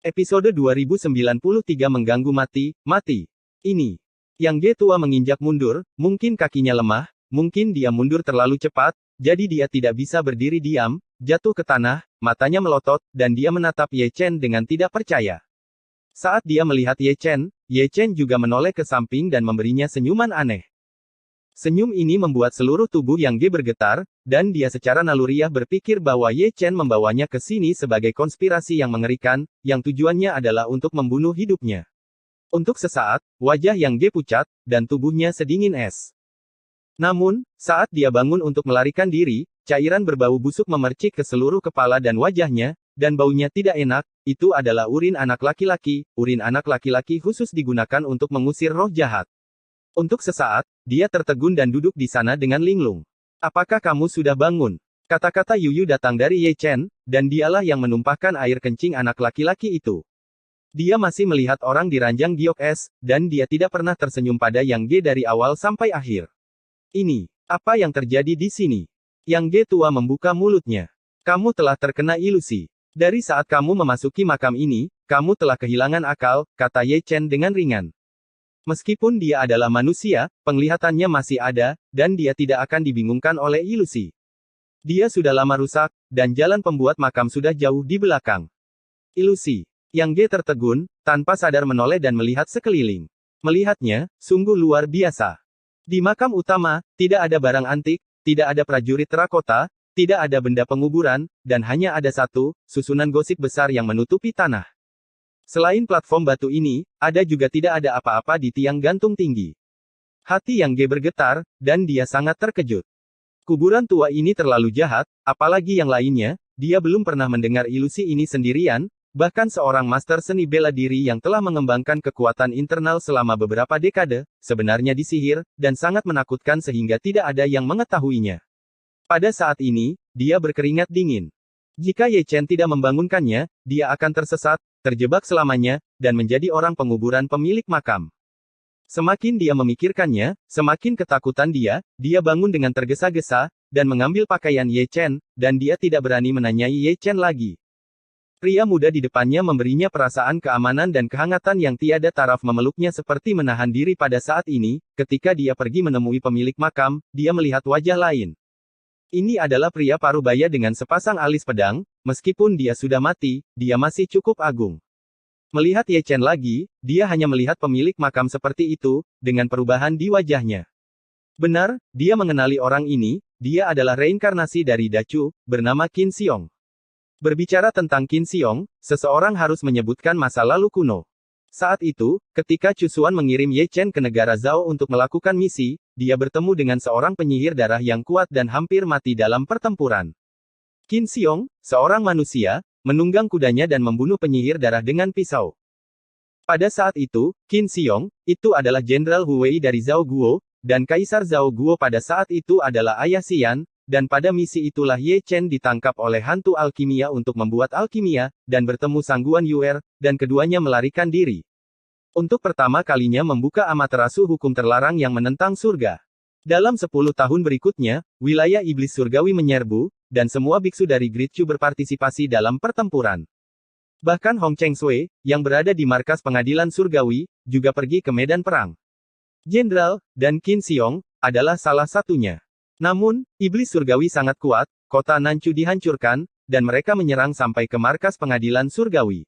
Episode 2093 mengganggu mati. Ini. Yang Ge tua menginjak mundur, mungkin kakinya lemah, mungkin dia mundur terlalu cepat, jadi dia tidak bisa berdiri diam, jatuh ke tanah, matanya melotot, dan dia menatap Ye Chen dengan tidak percaya. Saat dia melihat Ye Chen juga menoleh ke samping dan memberinya senyuman aneh. Senyum ini membuat seluruh tubuh Yang Ge bergetar, dan dia secara naluriah berpikir bahwa Ye Chen membawanya ke sini sebagai konspirasi yang mengerikan, yang tujuannya adalah untuk membunuh hidupnya. Untuk sesaat, wajah Yang Ge pucat, dan tubuhnya sedingin es. Namun, saat dia bangun untuk melarikan diri, cairan berbau busuk memercik ke seluruh kepala dan wajahnya, dan baunya tidak enak. Itu adalah urin anak laki-laki. Urin anak laki-laki khusus digunakan untuk mengusir roh jahat. Untuk sesaat, dia tertegun dan duduk di sana dengan linglung. Apakah kamu sudah bangun? Kata-kata Yuyu datang dari Ye Chen, dan dialah yang menumpahkan air kencing anak laki-laki itu. Dia masih melihat orang di ranjang giok es, dan dia tidak pernah tersenyum pada Yang Ge dari awal sampai akhir. Ini, apa yang terjadi di sini? Yang Ge tua membuka mulutnya. Kamu telah terkena ilusi. Dari saat kamu memasuki makam ini, kamu telah kehilangan akal, kata Ye Chen dengan ringan. Meskipun dia adalah manusia, penglihatannya masih ada, dan dia tidak akan dibingungkan oleh ilusi. Dia sudah lama rusak, dan jalan pembuat makam sudah jauh di belakang. Ilusi. Yang Ge tertegun, tanpa sadar menoleh dan melihat sekeliling. Melihatnya, sungguh luar biasa. Di makam utama, tidak ada barang antik, tidak ada prajurit terakota, tidak ada benda penguburan, dan hanya ada satu, susunan gosip besar yang menutupi tanah. Selain platform batu ini, ada juga tidak ada apa-apa di tiang gantung tinggi. Hati Yang Ge bergetar, dan dia sangat terkejut. Kuburan tua ini terlalu jahat, apalagi yang lainnya, dia belum pernah mendengar ilusi ini sendirian, bahkan seorang master seni bela diri yang telah mengembangkan kekuatan internal selama beberapa dekade, sebenarnya disihir, dan sangat menakutkan sehingga tidak ada yang mengetahuinya. Pada saat ini, dia berkeringat dingin. Jika Ye Chen tidak membangunkannya, dia akan tersesat, terjebak selamanya, dan menjadi orang penguburan pemilik makam. Semakin dia memikirkannya, semakin ketakutan dia bangun dengan tergesa-gesa, dan mengambil pakaian Ye Chen, dan dia tidak berani menanyai Ye Chen lagi. Pria muda di depannya memberinya perasaan keamanan dan kehangatan yang tiada taraf memeluknya seperti menahan diri pada saat ini, ketika dia pergi menemui pemilik makam, dia melihat wajah lain. Ini adalah pria parubaya dengan sepasang alis pedang, meskipun dia sudah mati, dia masih cukup agung. Melihat Ye Chen lagi, dia hanya melihat pemilik makam seperti itu, dengan perubahan di wajahnya. Benar, dia mengenali orang ini, dia adalah reinkarnasi dari Dacu, bernama Qin Xiong. Berbicara tentang Qin Xiong, seseorang harus menyebutkan masa lalu kuno. Saat itu, ketika Chu Xuan mengirim Ye Chen ke negara Zhao untuk melakukan misi, dia bertemu dengan seorang penyihir darah yang kuat dan hampir mati dalam pertempuran. Qin Xiong, seorang manusia, menunggang kudanya dan membunuh penyihir darah dengan pisau. Pada saat itu, Qin Xiong, itu adalah Jenderal Hu Wei dari Zhao Guo, dan Kaisar Zhao Guo pada saat itu adalah Ayah Xian, dan pada misi itulah Ye Chen ditangkap oleh hantu alkimia untuk membuat alkimia, dan bertemu Sangguan Yuer, dan keduanya melarikan diri. Untuk pertama kalinya membuka amaterasu hukum terlarang yang menentang surga. Dalam 10 tahun berikutnya, wilayah iblis surgawi menyerbu, dan semua biksu dari Great Chu berpartisipasi dalam pertempuran. Bahkan Hong Cheng Sui, yang berada di markas pengadilan surgawi, juga pergi ke medan perang. Jenderal, dan Qin Xiong, adalah salah satunya. Namun, iblis surgawi sangat kuat, kota Nanchu dihancurkan, dan mereka menyerang sampai ke markas pengadilan surgawi.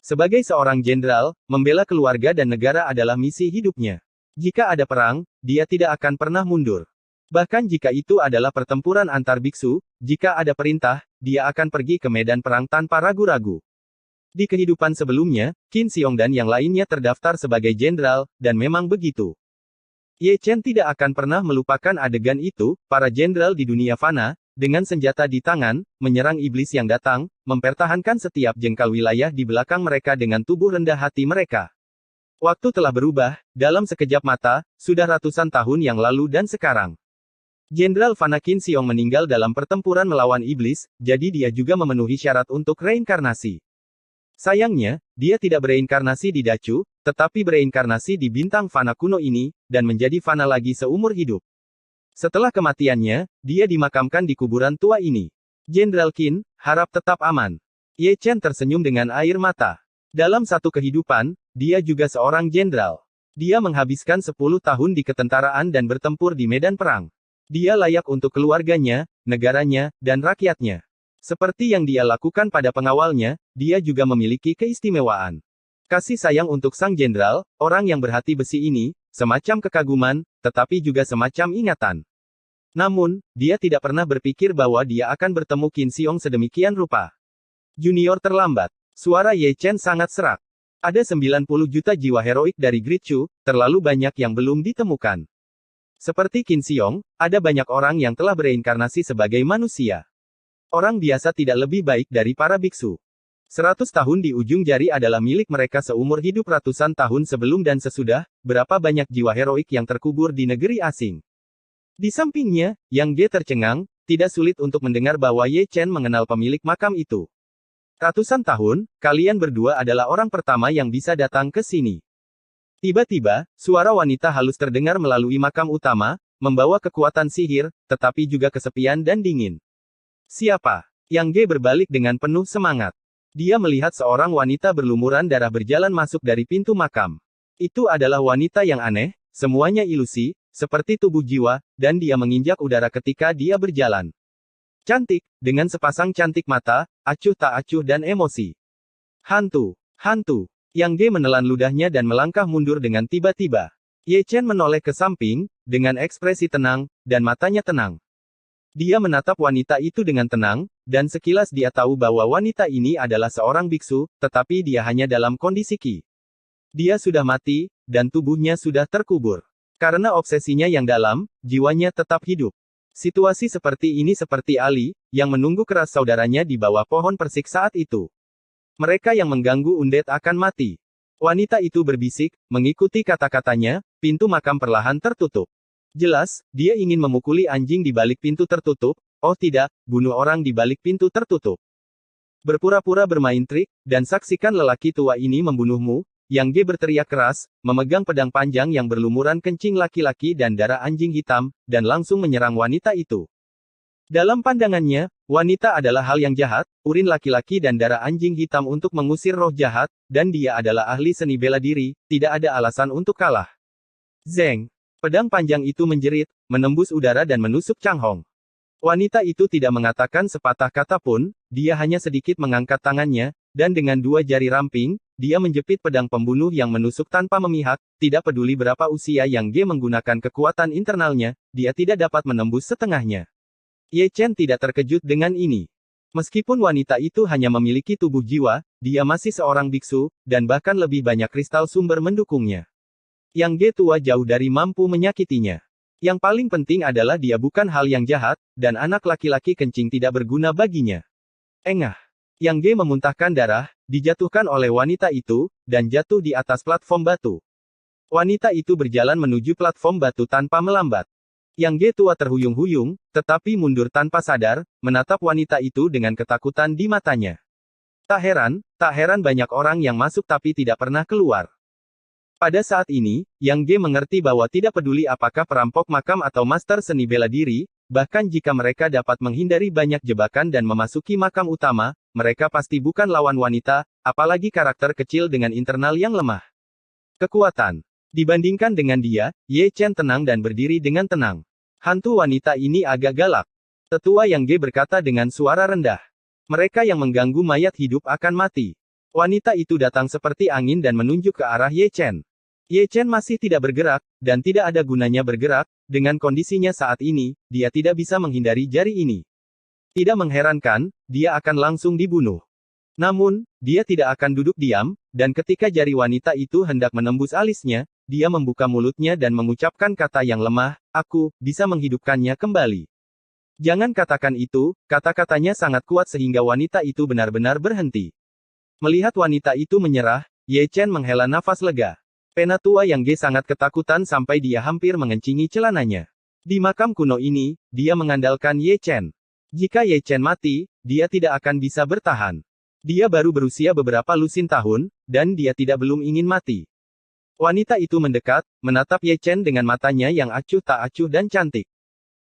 Sebagai seorang jenderal, membela keluarga dan negara adalah misi hidupnya. Jika ada perang, dia tidak akan pernah mundur. Bahkan jika itu adalah pertempuran antar biksu, jika ada perintah, dia akan pergi ke medan perang tanpa ragu-ragu. Di kehidupan sebelumnya, Qin Xiong dan yang lainnya terdaftar sebagai jenderal, dan memang begitu. Ye Chen tidak akan pernah melupakan adegan itu, para jenderal di dunia fana, dengan senjata di tangan, menyerang iblis yang datang, mempertahankan setiap jengkal wilayah di belakang mereka dengan tubuh rendah hati mereka. Waktu telah berubah, dalam sekejap mata, sudah ratusan tahun yang lalu dan sekarang. Jenderal Fana Qin Xiong meninggal dalam pertempuran melawan iblis, jadi dia juga memenuhi syarat untuk reinkarnasi. Sayangnya, dia tidak bereinkarnasi di Dacu, tetapi bereinkarnasi di bintang Fana kuno ini, dan menjadi Fana lagi seumur hidup. Setelah kematiannya, dia dimakamkan di kuburan tua ini. Jenderal Qin, harap tetap aman. Ye Chen tersenyum dengan air mata. Dalam satu kehidupan, dia juga seorang jenderal. Dia menghabiskan 10 tahun di ketentaraan dan bertempur di medan perang. Dia layak untuk keluarganya, negaranya, dan rakyatnya. Seperti yang dia lakukan pada pengawalnya, dia juga memiliki keistimewaan. Kasih sayang untuk sang jenderal, orang yang berhati besi ini, semacam kekaguman, tetapi juga semacam ingatan. Namun, dia tidak pernah berpikir bahwa dia akan bertemu Qin Xiong sedemikian rupa. Junior terlambat. Suara Ye Chen sangat serak. Ada 90 juta jiwa heroik dari Great Chu, terlalu banyak yang belum ditemukan. Seperti Qin Xiong, ada banyak orang yang telah bereinkarnasi sebagai manusia. Orang biasa tidak lebih baik dari para biksu. 100 tahun di ujung jari adalah milik mereka seumur hidup ratusan tahun sebelum dan sesudah, berapa banyak jiwa heroik yang terkubur di negeri asing. Di sampingnya, Yang Ge tercengang, tidak sulit untuk mendengar bahwa Ye Chen mengenal pemilik makam itu. Ratusan tahun, kalian berdua adalah orang pertama yang bisa datang ke sini. Tiba-tiba, suara wanita halus terdengar melalui makam utama, membawa kekuatan sihir, tetapi juga kesepian dan dingin. Siapa? Yang Ge berbalik dengan penuh semangat. Dia melihat seorang wanita berlumuran darah berjalan masuk dari pintu makam. Itu adalah wanita yang aneh, semuanya ilusi, seperti tubuh jiwa, dan dia menginjak udara ketika dia berjalan. Cantik, dengan sepasang cantik mata, acuh tak acuh dan emosi. Hantu, hantu. Yang Ge menelan ludahnya dan melangkah mundur dengan tiba-tiba. Ye Chen menoleh ke samping, dengan ekspresi tenang, dan matanya tenang. Dia menatap wanita itu dengan tenang, dan sekilas dia tahu bahwa wanita ini adalah seorang biksu, tetapi dia hanya dalam kondisi ki. Dia sudah mati, dan tubuhnya sudah terkubur. Karena obsesinya yang dalam, jiwanya tetap hidup. Situasi seperti ini seperti Ali, yang menunggu keras saudaranya di bawah pohon persik saat itu. Mereka yang mengganggu undead akan mati. Wanita itu berbisik, mengikuti kata-katanya, pintu makam perlahan tertutup. Jelas, dia ingin memukuli anjing di balik pintu tertutup, oh tidak, bunuh orang di balik pintu tertutup. Berpura-pura bermain trik, dan saksikan lelaki tua ini membunuhmu, Yang Ge berteriak keras, memegang pedang panjang yang berlumuran kencing laki-laki dan darah anjing hitam, dan langsung menyerang wanita itu. Dalam pandangannya, wanita adalah hal yang jahat, urin laki-laki dan darah anjing hitam untuk mengusir roh jahat, dan dia adalah ahli seni bela diri, tidak ada alasan untuk kalah. Zeng. Pedang panjang itu menjerit, menembus udara dan menusuk Chang Hong. Wanita itu tidak mengatakan sepatah kata pun, dia hanya sedikit mengangkat tangannya, dan dengan dua jari ramping, dia menjepit pedang pembunuh yang menusuk tanpa memihak, tidak peduli berapa usia Yang Ge menggunakan kekuatan internalnya, dia tidak dapat menembus setengahnya. Ye Chen tidak terkejut dengan ini. Meskipun wanita itu hanya memiliki tubuh jiwa, dia masih seorang biksu, dan bahkan lebih banyak kristal sumber mendukungnya. Yang Ge tua jauh dari mampu menyakitinya. Yang paling penting adalah dia bukan hal yang jahat, dan anak laki-laki kencing tidak berguna baginya. Engah. Yang Ge memuntahkan darah, dijatuhkan oleh wanita itu, dan jatuh di atas platform batu. Wanita itu berjalan menuju platform batu tanpa melambat. Yang Ge tua terhuyung-huyung, tetapi mundur tanpa sadar, menatap wanita itu dengan ketakutan di matanya. Tak heran banyak orang yang masuk tapi tidak pernah keluar. Pada saat ini, Yang Ge mengerti bahwa tidak peduli apakah perampok makam atau master seni bela diri, bahkan jika mereka dapat menghindari banyak jebakan dan memasuki makam utama, mereka pasti bukan lawan wanita, apalagi karakter kecil dengan internal yang lemah. Kekuatan. Dibandingkan dengan dia, Ye Chen tenang dan berdiri dengan tenang. Hantu wanita ini agak galak. Tetua Yang Ge berkata dengan suara rendah. Mereka yang mengganggu mayat hidup akan mati. Wanita itu datang seperti angin dan menunjuk ke arah Ye Chen. Ye Chen masih tidak bergerak, dan tidak ada gunanya bergerak, dengan kondisinya saat ini, dia tidak bisa menghindari jari ini. Tidak mengherankan, dia akan langsung dibunuh. Namun, dia tidak akan duduk diam, dan ketika jari wanita itu hendak menembus alisnya, dia membuka mulutnya dan mengucapkan kata yang lemah, "Aku bisa menghidupkannya kembali." Jangan katakan itu, kata-katanya sangat kuat sehingga wanita itu benar-benar berhenti. Melihat wanita itu menyerah, Ye Chen menghela nafas lega. Penatua Yang Ge sangat ketakutan sampai dia hampir mengencingi celananya. Di makam kuno ini, dia mengandalkan Ye Chen. Jika Ye Chen mati, dia tidak akan bisa bertahan. Dia baru berusia beberapa lusin tahun, dan dia tidak belum ingin mati. Wanita itu mendekat, menatap Ye Chen dengan matanya yang acuh tak acuh dan cantik.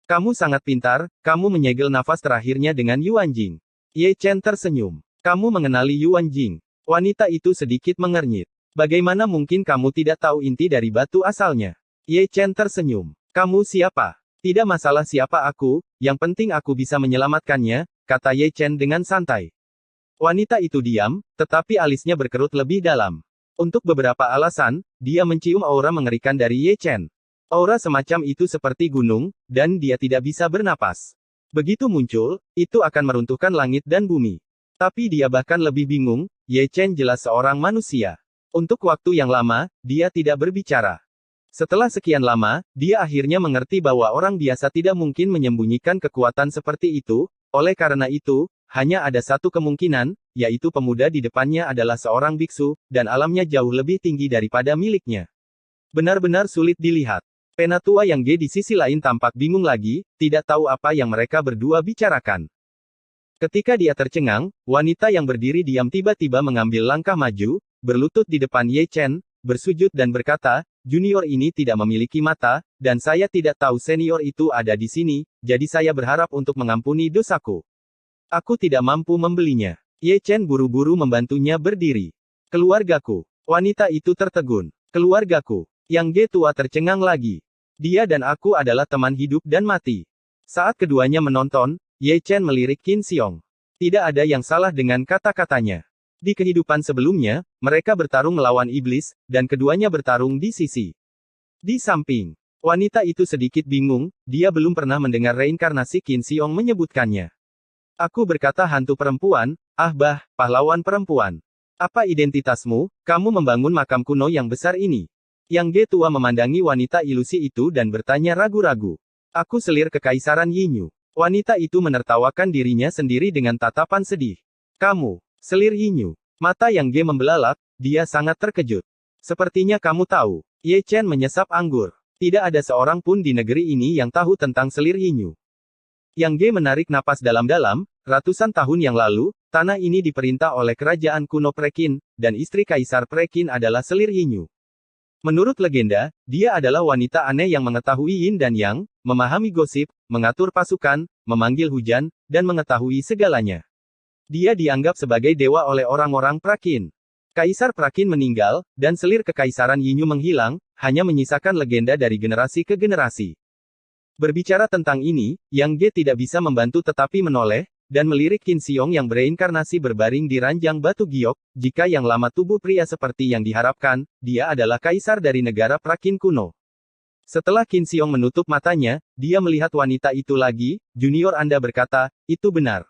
"Kamu sangat pintar, kamu menyegel nafas terakhirnya dengan Yuan Jing." Ye Chen tersenyum. "Kamu mengenali Yuan Jing?" Wanita itu sedikit mengernyit. "Bagaimana mungkin kamu tidak tahu inti dari batu asalnya?" Ye Chen tersenyum. "Kamu siapa?" "Tidak masalah siapa aku, yang penting aku bisa menyelamatkannya," kata Ye Chen dengan santai. Wanita itu diam, tetapi alisnya berkerut lebih dalam. Untuk beberapa alasan, dia mencium aura mengerikan dari Ye Chen. Aura semacam itu seperti gunung, dan dia tidak bisa bernapas. Begitu muncul, itu akan meruntuhkan langit dan bumi. Tapi dia bahkan lebih bingung, Ye Chen jelas seorang manusia. Untuk waktu yang lama, dia tidak berbicara. Setelah sekian lama, dia akhirnya mengerti bahwa orang biasa tidak mungkin menyembunyikan kekuatan seperti itu, oleh karena itu, hanya ada satu kemungkinan, yaitu pemuda di depannya adalah seorang biksu, dan alamnya jauh lebih tinggi daripada miliknya. Benar-benar sulit dilihat. Penatua Yang Ge di sisi lain tampak bingung lagi, tidak tahu apa yang mereka berdua bicarakan. Ketika dia tercengang, wanita yang berdiri diam tiba-tiba mengambil langkah maju, berlutut di depan Ye Chen, bersujud dan berkata, "Junior ini tidak memiliki mata, dan saya tidak tahu senior itu ada di sini, jadi saya berharap untuk mengampuni dosaku. Aku tidak mampu membelinya." Ye Chen buru-buru membantunya berdiri. "Keluargaku." Wanita itu tertegun. "Keluargaku." Yang Ge tua tercengang lagi. "Dia dan aku adalah teman hidup dan mati." Saat keduanya menonton, Ye Chen melirik Qin Xiong. Tidak ada yang salah dengan kata-katanya. Di kehidupan sebelumnya, mereka bertarung melawan iblis, dan keduanya bertarung di sisi. Di samping, wanita itu sedikit bingung, dia belum pernah mendengar reinkarnasi Qin Xiong menyebutkannya. "Aku berkata hantu perempuan, pahlawan perempuan. Apa identitasmu, kamu membangun makam kuno yang besar ini?" Yang Ge tua memandangi wanita ilusi itu dan bertanya ragu-ragu. "Aku selir kekaisaran Yinyu." Wanita itu menertawakan dirinya sendiri dengan tatapan sedih. "Kamu, selir Yinyu?" Mata Yang Ge membelalak, dia sangat terkejut. "Sepertinya kamu tahu." Ye Chen menyesap anggur. "Tidak ada seorang pun di negeri ini yang tahu tentang selir Yinyu." Yang Ge menarik napas dalam-dalam, ratusan tahun yang lalu, tanah ini diperintah oleh kerajaan kuno Preqin, dan istri Kaisar Preqin adalah selir Yinyu. Menurut legenda, dia adalah wanita aneh yang mengetahui yin dan yang, memahami gosip, mengatur pasukan, memanggil hujan, dan mengetahui segalanya. Dia dianggap sebagai dewa oleh orang-orang Prakin. Kaisar Prakin meninggal, dan selir kekaisaran Yinyu menghilang, hanya menyisakan legenda dari generasi ke generasi. Berbicara tentang ini, Yang Ge tidak bisa membantu tetapi menoleh, dan melirik Qin Xiong yang bereinkarnasi berbaring di ranjang batu giok. Jika yang lama tubuh pria seperti yang diharapkan, dia adalah kaisar dari negara Prakin kuno. Setelah Qin Xiong menutup matanya, dia melihat wanita itu lagi. "Junior Anda berkata, itu benar."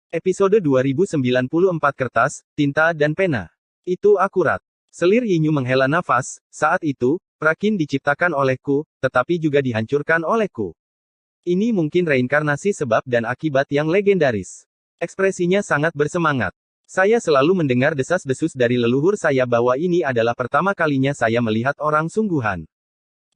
Episode 2094 Kertas, Tinta dan Pena. "Itu akurat." Selir Yinyu menghela nafas. "Saat itu, Prakin diciptakan olehku, tetapi juga dihancurkan olehku. Ini mungkin reinkarnasi sebab dan akibat yang legendaris." Ekspresinya sangat bersemangat. "Saya selalu mendengar desas-desus dari leluhur saya bahwa ini adalah pertama kalinya saya melihat orang sungguhan.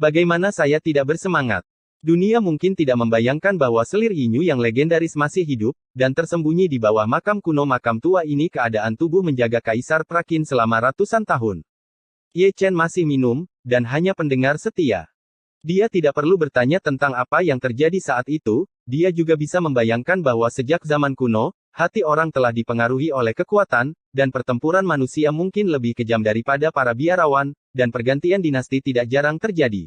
Bagaimana saya tidak bersemangat? Dunia mungkin tidak membayangkan bahwa selir Yinyu yang legendaris masih hidup, dan tersembunyi di bawah makam kuno makam tua ini. Keadaan tubuh menjaga Kaisar Prakin selama ratusan tahun." Ye Chen masih minum, dan hanya pendengar setia. Dia tidak perlu bertanya tentang apa yang terjadi saat itu, dia juga bisa membayangkan bahwa sejak zaman kuno, hati orang telah dipengaruhi oleh kekuatan, dan pertempuran manusia mungkin lebih kejam daripada para biarawan, dan pergantian dinasti tidak jarang terjadi.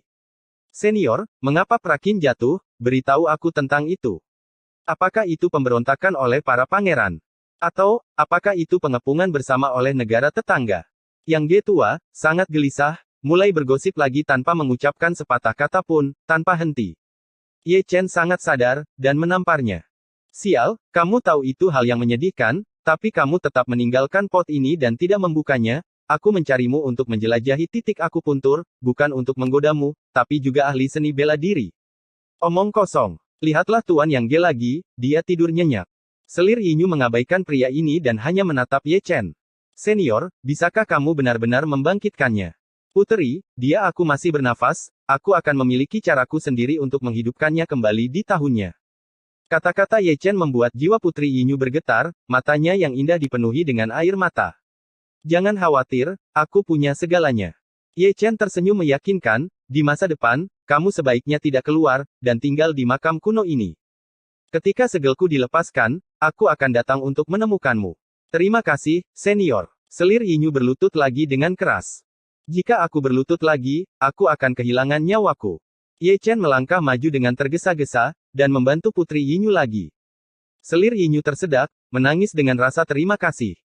"Senior, mengapa Prakin jatuh? Beritahu aku tentang itu. Apakah itu pemberontakan oleh para pangeran? Atau, apakah itu pengepungan bersama oleh negara tetangga?" Yang Ge tua, sangat gelisah, mulai bergosip lagi tanpa mengucapkan sepatah kata pun, tanpa henti. Ye Chen sangat sadar, dan menamparnya. "Sial, kamu tahu itu hal yang menyedihkan, Tapi kamu tetap meninggalkan pot ini dan tidak membukanya. Aku mencarimu untuk menjelajahi titik akupuntur, bukan untuk menggodamu, tapi juga ahli seni bela diri. Omong kosong. Lihatlah Tuan Yang Ge lagi, dia tidur nyenyak. Selir Yinyu mengabaikan pria ini dan hanya menatap Ye Chen. Senior, bisakah kamu benar-benar membangkitkannya? Puteri, dia aku masih bernafas, aku akan memiliki caraku sendiri untuk menghidupkannya kembali di tahunnya. Kata-kata Ye Chen membuat jiwa Putri Yinyu bergetar, matanya yang indah dipenuhi dengan air mata. Jangan khawatir, aku punya segalanya. Ye Chen tersenyum meyakinkan, di masa depan, kamu sebaiknya tidak keluar, dan tinggal di makam kuno ini. Ketika segelku dilepaskan, aku akan datang untuk menemukanmu. Terima kasih, senior. Selir Yinyu berlutut lagi dengan keras. Jika aku berlutut lagi, aku akan kehilangan nyawaku. Ye Chen melangkah maju dengan tergesa-gesa, dan membantu Putri Yinyu lagi. Selir Yinyu tersedak, menangis dengan rasa terima kasih.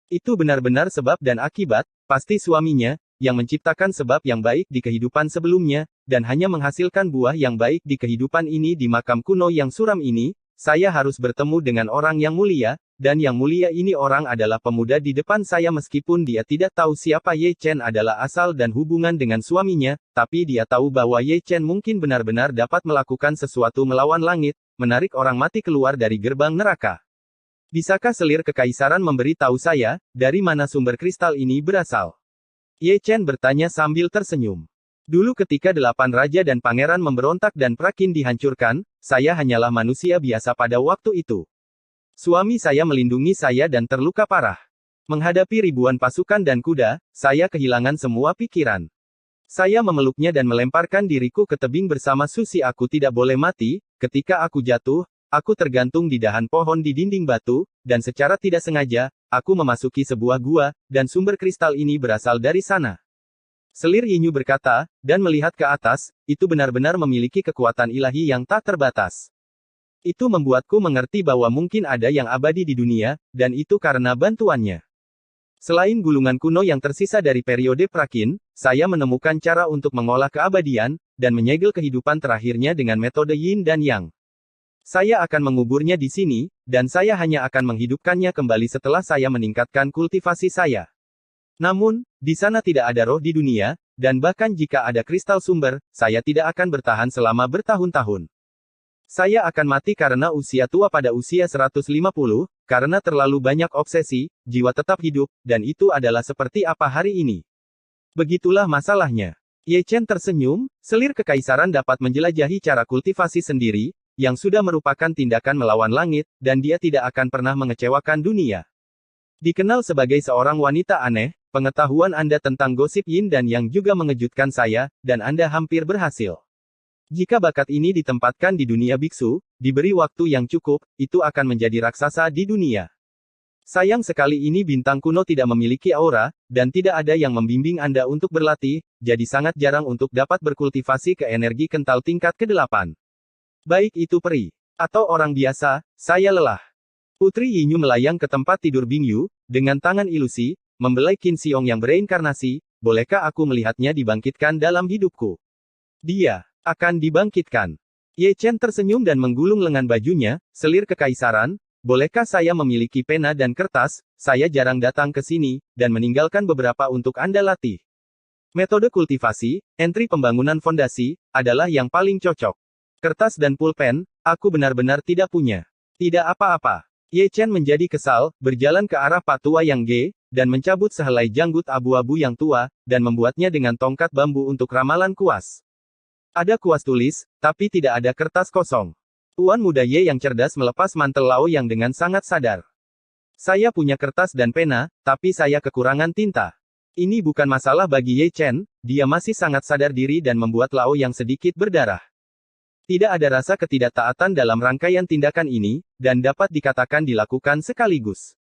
Itu benar-benar sebab dan akibat, pasti suaminya, yang menciptakan sebab yang baik di kehidupan sebelumnya, dan hanya menghasilkan buah yang baik di kehidupan ini di makam kuno yang suram ini, saya harus bertemu dengan orang yang mulia, dan yang mulia ini orang adalah pemuda di depan saya meskipun dia tidak tahu siapa Ye Chen adalah asal dan hubungan dengan suaminya, tapi dia tahu bahwa Ye Chen mungkin benar-benar dapat melakukan sesuatu melawan langit, menarik orang mati keluar dari gerbang neraka. Bisakah selir kekaisaran memberi tahu saya, dari mana sumber kristal ini berasal? Ye Chen bertanya sambil tersenyum. Dulu ketika 8 raja dan pangeran memberontak dan Prakin dihancurkan, saya hanyalah manusia biasa pada waktu itu. Suami saya melindungi saya dan terluka parah. Menghadapi ribuan pasukan dan kuda, saya kehilangan semua pikiran. Saya memeluknya dan melemparkan diriku ke tebing bersama Susi. Aku tidak boleh mati, ketika aku jatuh, aku tergantung di dahan pohon di dinding batu, dan secara tidak sengaja, aku memasuki sebuah gua, dan sumber kristal ini berasal dari sana. Selir Yinyu berkata, dan melihat ke atas, itu benar-benar memiliki kekuatan ilahi yang tak terbatas. Itu membuatku mengerti bahwa mungkin ada yang abadi di dunia, dan itu karena bantuannya. Selain gulungan kuno yang tersisa dari periode Prakin, saya menemukan cara untuk mengolah keabadian, dan menyegel kehidupan terakhirnya dengan metode Yin dan Yang. Saya akan menguburnya di sini, dan saya hanya akan menghidupkannya kembali setelah saya meningkatkan kultivasi saya. Namun, di sana tidak ada roh di dunia, dan bahkan jika ada kristal sumber, saya tidak akan bertahan selama bertahun-tahun. Saya akan mati karena usia tua pada usia 150, karena terlalu banyak obsesi, jiwa tetap hidup, dan itu adalah seperti apa hari ini. Begitulah masalahnya. Ye Chen tersenyum, selir kekaisaran dapat menjelajahi cara kultivasi sendiri, yang sudah merupakan tindakan melawan langit, dan dia tidak akan pernah mengecewakan dunia. Dikenal sebagai seorang wanita aneh, pengetahuan Anda tentang gosip Yin dan Yang juga mengejutkan saya, dan Anda hampir berhasil. Jika bakat ini ditempatkan di dunia biksu, diberi waktu yang cukup, itu akan menjadi raksasa di dunia. Sayang sekali ini bintang kuno tidak memiliki aura, dan tidak ada yang membimbing Anda untuk berlatih, jadi sangat jarang untuk dapat berkultivasi ke energi kental tingkat ke-8. Baik itu peri, atau orang biasa, saya lelah. Putri Yinyu melayang ke tempat tidur Bingyu, dengan tangan ilusi, membelai Qin Xiong yang bereinkarnasi, bolehkah aku melihatnya dibangkitkan dalam hidupku? Dia akan dibangkitkan. Ye Chen tersenyum dan menggulung lengan bajunya, selir kekaisaran, bolehkah saya memiliki pena dan kertas, saya jarang datang ke sini, dan meninggalkan beberapa untuk Anda latih. Metode kultivasi, entry pembangunan fondasi, adalah yang paling cocok. Kertas dan pulpen, aku benar-benar tidak punya. Tidak apa-apa. Ye Chen menjadi kesal, berjalan ke arah Pak Tua Yang Ge, dan mencabut sehelai janggut abu-abu yang tua, dan membuatnya dengan tongkat bambu untuk ramalan kuas. Ada kuas tulis, tapi tidak ada kertas kosong. Tuan muda Ye yang cerdas melepas mantel Lao Yang dengan sangat sadar. Saya punya kertas dan pena, tapi saya kekurangan tinta. Ini bukan masalah bagi Ye Chen, dia masih sangat sadar diri dan membuat Lao Yang sedikit berdarah. Tidak ada rasa ketidaktaatan dalam rangkaian tindakan ini, dan dapat dikatakan dilakukan sekaligus.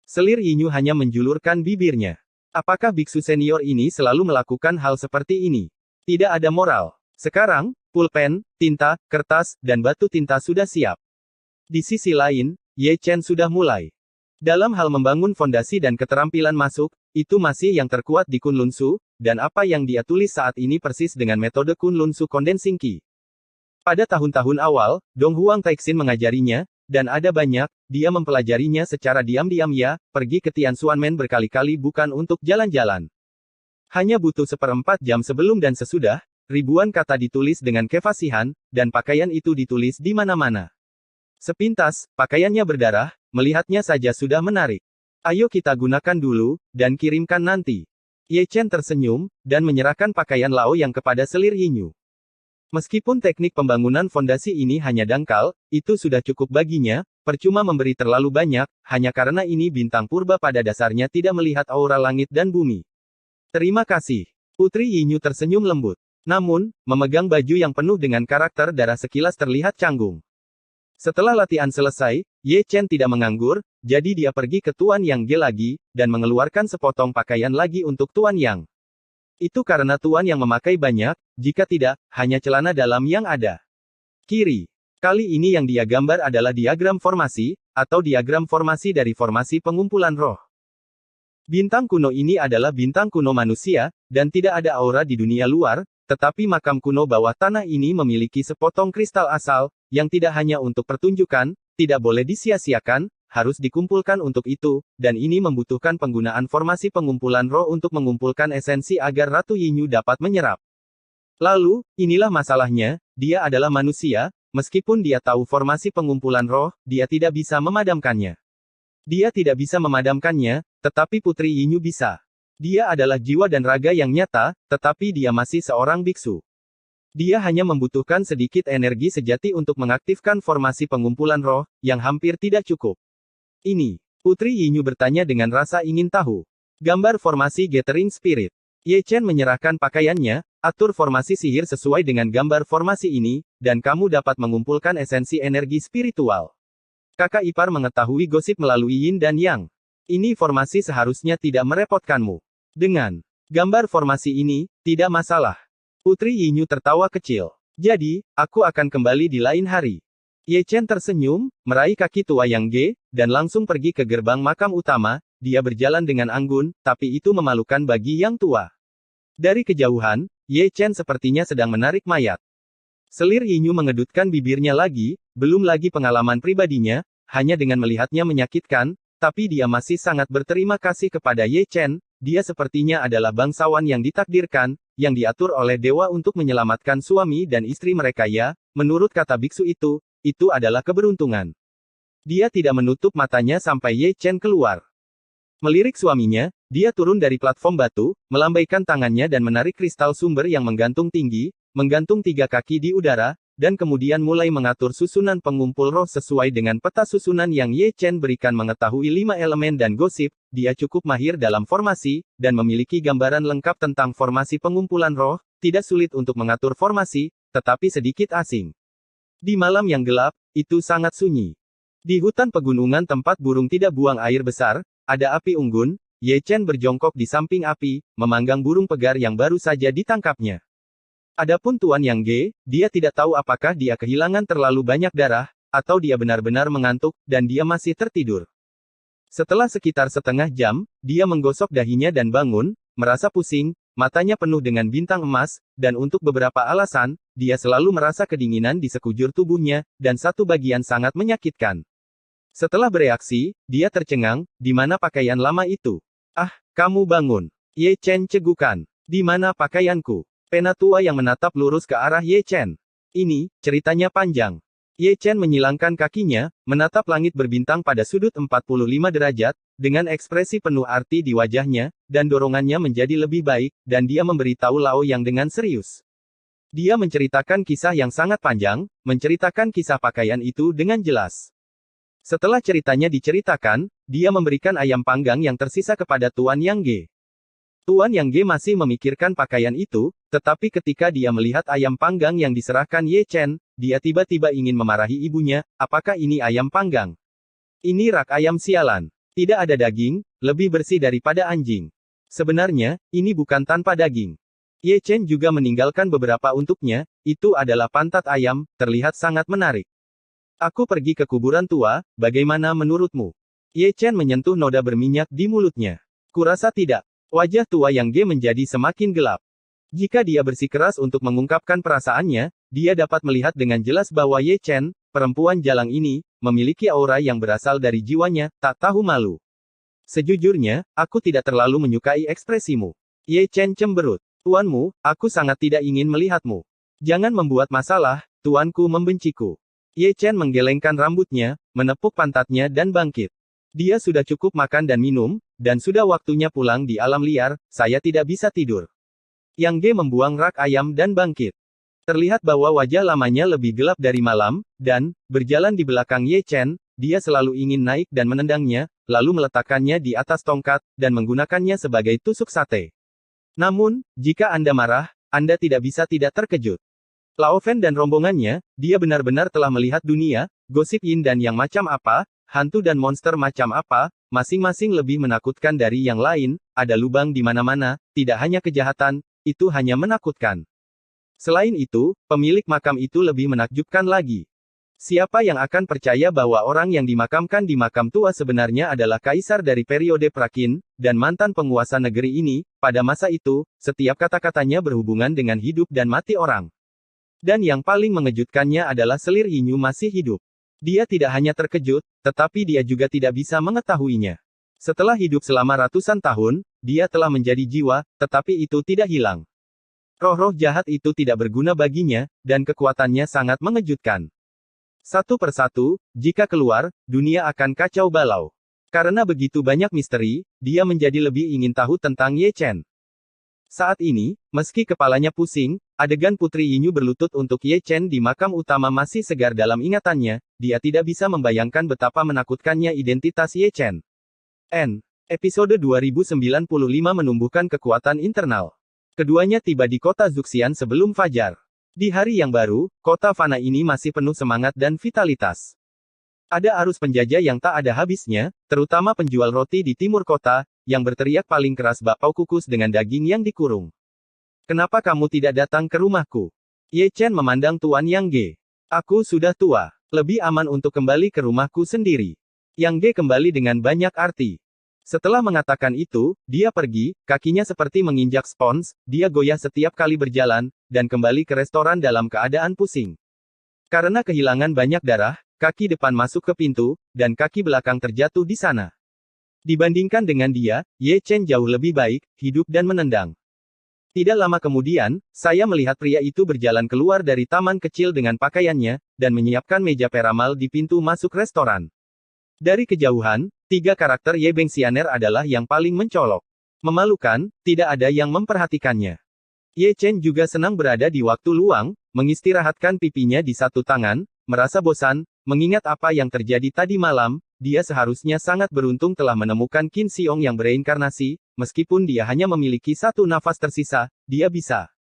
Selir Yinyu hanya menjulurkan bibirnya. Apakah biksu senior ini selalu melakukan hal seperti ini? Tidak ada moral. Sekarang, pulpen, tinta, kertas, dan batu tinta sudah siap. Di sisi lain, Ye Chen sudah mulai. Dalam hal membangun fondasi dan keterampilan masuk, itu masih yang terkuat di Kunlun Su, dan apa yang dia tulis saat ini persis dengan metode Kunlun Su Condensing Qi. Pada tahun-tahun awal, Dong Huang Taixin mengajarinya, dan ada banyak, dia mempelajarinya secara diam-diam ya, pergi ke Tianxuanmen berkali-kali bukan untuk jalan-jalan. Hanya butuh 1/4 jam sebelum dan sesudah, ribuan kata ditulis dengan kefasihan, dan pakaian itu ditulis di mana-mana. Sepintas, pakaiannya berdarah, melihatnya saja sudah menarik. Ayo kita gunakan dulu, dan kirimkan nanti. Ye Chen tersenyum, dan menyerahkan pakaian Lao Yang kepada selir Yinyu. Meskipun teknik pembangunan fondasi ini hanya dangkal, itu sudah cukup baginya, percuma memberi terlalu banyak, hanya karena ini bintang purba pada dasarnya tidak melihat aura langit dan bumi. Terima kasih. Putri Yinyu tersenyum lembut. Namun, memegang baju yang penuh dengan karakter darah sekilas terlihat canggung. Setelah latihan selesai, Ye Chen tidak menganggur, jadi dia pergi ke Tuan Yang Ge lagi, dan mengeluarkan sepotong pakaian lagi untuk Tuan Yang. Itu karena Tuan Yang memakai banyak, jika tidak, hanya celana dalam yang ada. Kiri. Kali ini yang dia gambar adalah diagram formasi, atau diagram formasi dari formasi pengumpulan roh. Bintang kuno ini adalah bintang kuno manusia, dan tidak ada aura di dunia luar, tetapi makam kuno bawah tanah ini memiliki sepotong kristal asal, yang tidak hanya untuk pertunjukan, tidak boleh disia-siakan, harus dikumpulkan untuk itu, dan ini membutuhkan penggunaan formasi pengumpulan roh untuk mengumpulkan esensi agar Ratu Yinyu dapat menyerap. Lalu, inilah masalahnya, dia adalah manusia, meskipun dia tahu formasi pengumpulan roh, dia tidak bisa memadamkannya. Dia tidak bisa memadamkannya, tetapi Putri Yinyu bisa. Dia adalah jiwa dan raga yang nyata, tetapi dia masih seorang biksu. Dia hanya membutuhkan sedikit energi sejati untuk mengaktifkan formasi pengumpulan roh, yang hampir tidak cukup. Ini, Putri Yinyu bertanya dengan rasa ingin tahu. Gambar formasi Gathering Spirit. Ye Chen menyerahkan pakaiannya, atur formasi sihir sesuai dengan gambar formasi ini, dan kamu dapat mengumpulkan esensi energi spiritual. Kakak ipar mengetahui gosip melalui Yin dan Yang. Ini formasi seharusnya tidak merepotkanmu. Dengan gambar formasi ini, tidak masalah. Putri Yinyu tertawa kecil. Jadi, aku akan kembali di lain hari. Ye Chen tersenyum, meraih kaki tua Yang Ge, dan langsung pergi ke gerbang makam utama. Dia berjalan dengan anggun, tapi itu memalukan bagi yang tua. Dari kejauhan, Ye Chen sepertinya sedang menarik mayat. Selir Yinyu mengedutkan bibirnya lagi, belum lagi pengalaman pribadinya, hanya dengan melihatnya menyakitkan, tapi dia masih sangat berterima kasih kepada Ye Chen, dia sepertinya adalah bangsawan yang ditakdirkan, yang diatur oleh dewa untuk menyelamatkan suami dan istri mereka ya, menurut kata biksu itu adalah keberuntungan. Dia tidak menutup matanya sampai Ye Chen keluar. Melirik suaminya, dia turun dari platform batu, melambaikan tangannya dan menarik kristal sumber yang menggantung tinggi, menggantung 3 kaki di udara, dan kemudian mulai mengatur susunan pengumpul roh sesuai dengan peta susunan yang Ye Chen berikan. Mengetahui 5 elemen dan gosip, dia cukup mahir dalam formasi, dan memiliki gambaran lengkap tentang formasi pengumpulan roh, tidak sulit untuk mengatur formasi, tetapi sedikit asing. Di malam yang gelap, itu sangat sunyi. Di hutan pegunungan tempat burung tidak buang air besar, ada api unggun. Ye Chen berjongkok di samping api, memanggang burung pegar yang baru saja ditangkapnya. Adapun Tuan Yang Ge, dia tidak tahu apakah dia kehilangan terlalu banyak darah, atau dia benar-benar mengantuk, dan dia masih tertidur. Setelah sekitar setengah jam, dia menggosok dahinya dan bangun, merasa pusing, matanya penuh dengan bintang emas, dan untuk beberapa alasan, dia selalu merasa kedinginan di sekujur tubuhnya, dan satu bagian sangat menyakitkan. Setelah bereaksi, dia tercengang, di mana pakaian lama itu? Ah, kamu bangun. Ye Chen cegukan. Di mana pakaianku? Pena tua yang menatap lurus ke arah Ye Chen. Ini, ceritanya panjang. Ye Chen menyilangkan kakinya, menatap langit berbintang pada sudut 45 derajat, dengan ekspresi penuh arti di wajahnya, dan dorongannya menjadi lebih baik, dan dia memberitahu Lao Yang dengan serius. Dia menceritakan kisah yang sangat panjang, menceritakan kisah pakaian itu dengan jelas. Setelah ceritanya diceritakan, dia memberikan ayam panggang yang tersisa kepada Tuan Yang Ge. Tuan Yang Ge masih memikirkan pakaian itu, tetapi ketika dia melihat ayam panggang yang diserahkan Ye Chen, dia tiba-tiba ingin memarahi ibunya, apakah ini ayam panggang? Ini rak ayam sialan. Tidak ada daging, lebih bersih daripada anjing. Sebenarnya, ini bukan tanpa daging. Ye Chen juga meninggalkan beberapa untuknya, itu adalah pantat ayam, terlihat sangat menarik. Aku pergi ke kuburan tua, bagaimana menurutmu? Ye Chen menyentuh noda berminyak di mulutnya. Kurasa tidak. Wajah tua Yang Ge menjadi semakin gelap. Jika dia bersikeras untuk mengungkapkan perasaannya, dia dapat melihat dengan jelas bahwa Ye Chen perempuan jalang ini, memiliki aura yang berasal dari jiwanya, tak tahu malu. Sejujurnya, aku tidak terlalu menyukai ekspresimu. Ye Chen cemberut. Tuanmu, aku sangat tidak ingin melihatmu. Jangan membuat masalah, tuanku membenciku. Ye Chen menggelengkan rambutnya, menepuk pantatnya dan bangkit. Dia sudah cukup makan dan minum, dan sudah waktunya pulang di alam liar, saya tidak bisa tidur. Yang Ge membuang rak ayam dan bangkit. Terlihat bahwa wajah lamanya lebih gelap dari malam, dan, berjalan di belakang Ye Chen, dia selalu ingin naik dan menendangnya, lalu meletakkannya di atas tongkat, dan menggunakannya sebagai tusuk sate. Namun, jika Anda marah, Anda tidak bisa tidak terkejut. Lao Fen dan rombongannya, dia benar-benar telah melihat dunia, gosip yin dan yang macam apa, hantu dan monster macam apa, masing-masing lebih menakutkan dari yang lain, ada lubang di mana-mana, tidak hanya kejahatan, itu hanya menakutkan. Selain itu, pemilik makam itu lebih menakjubkan lagi. Siapa yang akan percaya bahwa orang yang dimakamkan di makam tua sebenarnya adalah kaisar dari periode Prakin, dan mantan penguasa negeri ini, pada masa itu, setiap kata-katanya berhubungan dengan hidup dan mati orang. Dan yang paling mengejutkannya adalah selir Yinyu masih hidup. Dia tidak hanya terkejut, tetapi dia juga tidak bisa mengetahuinya. Setelah hidup selama ratusan tahun, dia telah menjadi jiwa, tetapi itu tidak hilang. Roh-roh jahat itu tidak berguna baginya, dan kekuatannya sangat mengejutkan. Satu persatu, jika keluar, dunia akan kacau balau. Karena begitu banyak misteri, dia menjadi lebih ingin tahu tentang Ye Chen. Saat ini, meski kepalanya pusing, adegan Putri Yinyu berlutut untuk Ye Chen di makam utama masih segar dalam ingatannya, dia tidak bisa membayangkan betapa menakutkannya identitas Ye Chen. Episode 2095 menumbuhkan kekuatan internal. Keduanya tiba di kota Zuxian sebelum fajar. Di hari yang baru, kota fana ini masih penuh semangat dan vitalitas. Ada arus penjajah yang tak ada habisnya, terutama penjual roti di timur kota, yang berteriak paling keras bakpao kukus dengan daging yang dikurung. Kenapa kamu tidak datang ke rumahku? Ye Chen memandang Tuan Yang Ge. Aku sudah tua. Lebih aman untuk kembali ke rumahku sendiri. Yang Ge kembali dengan banyak arti. Setelah mengatakan itu, dia pergi, kakinya seperti menginjak spons, dia goyah setiap kali berjalan, dan kembali ke restoran dalam keadaan pusing. Karena kehilangan banyak darah, kaki depan masuk ke pintu, dan kaki belakang terjatuh di sana. Dibandingkan dengan dia, Ye Chen jauh lebih baik, hidup dan menendang. Tidak lama kemudian, saya melihat pria itu berjalan keluar dari taman kecil dengan pakaiannya, dan menyiapkan meja peramal di pintu masuk restoran. Dari kejauhan, tiga karakter Ye Bengxianer adalah yang paling mencolok. Memalukan, tidak ada yang memperhatikannya. Ye Chen juga senang berada di waktu luang, mengistirahatkan pipinya di satu tangan, merasa bosan, mengingat apa yang terjadi tadi malam, dia seharusnya sangat beruntung telah menemukan Qin Xiong yang bereinkarnasi, meskipun dia hanya memiliki satu nafas tersisa, dia bisa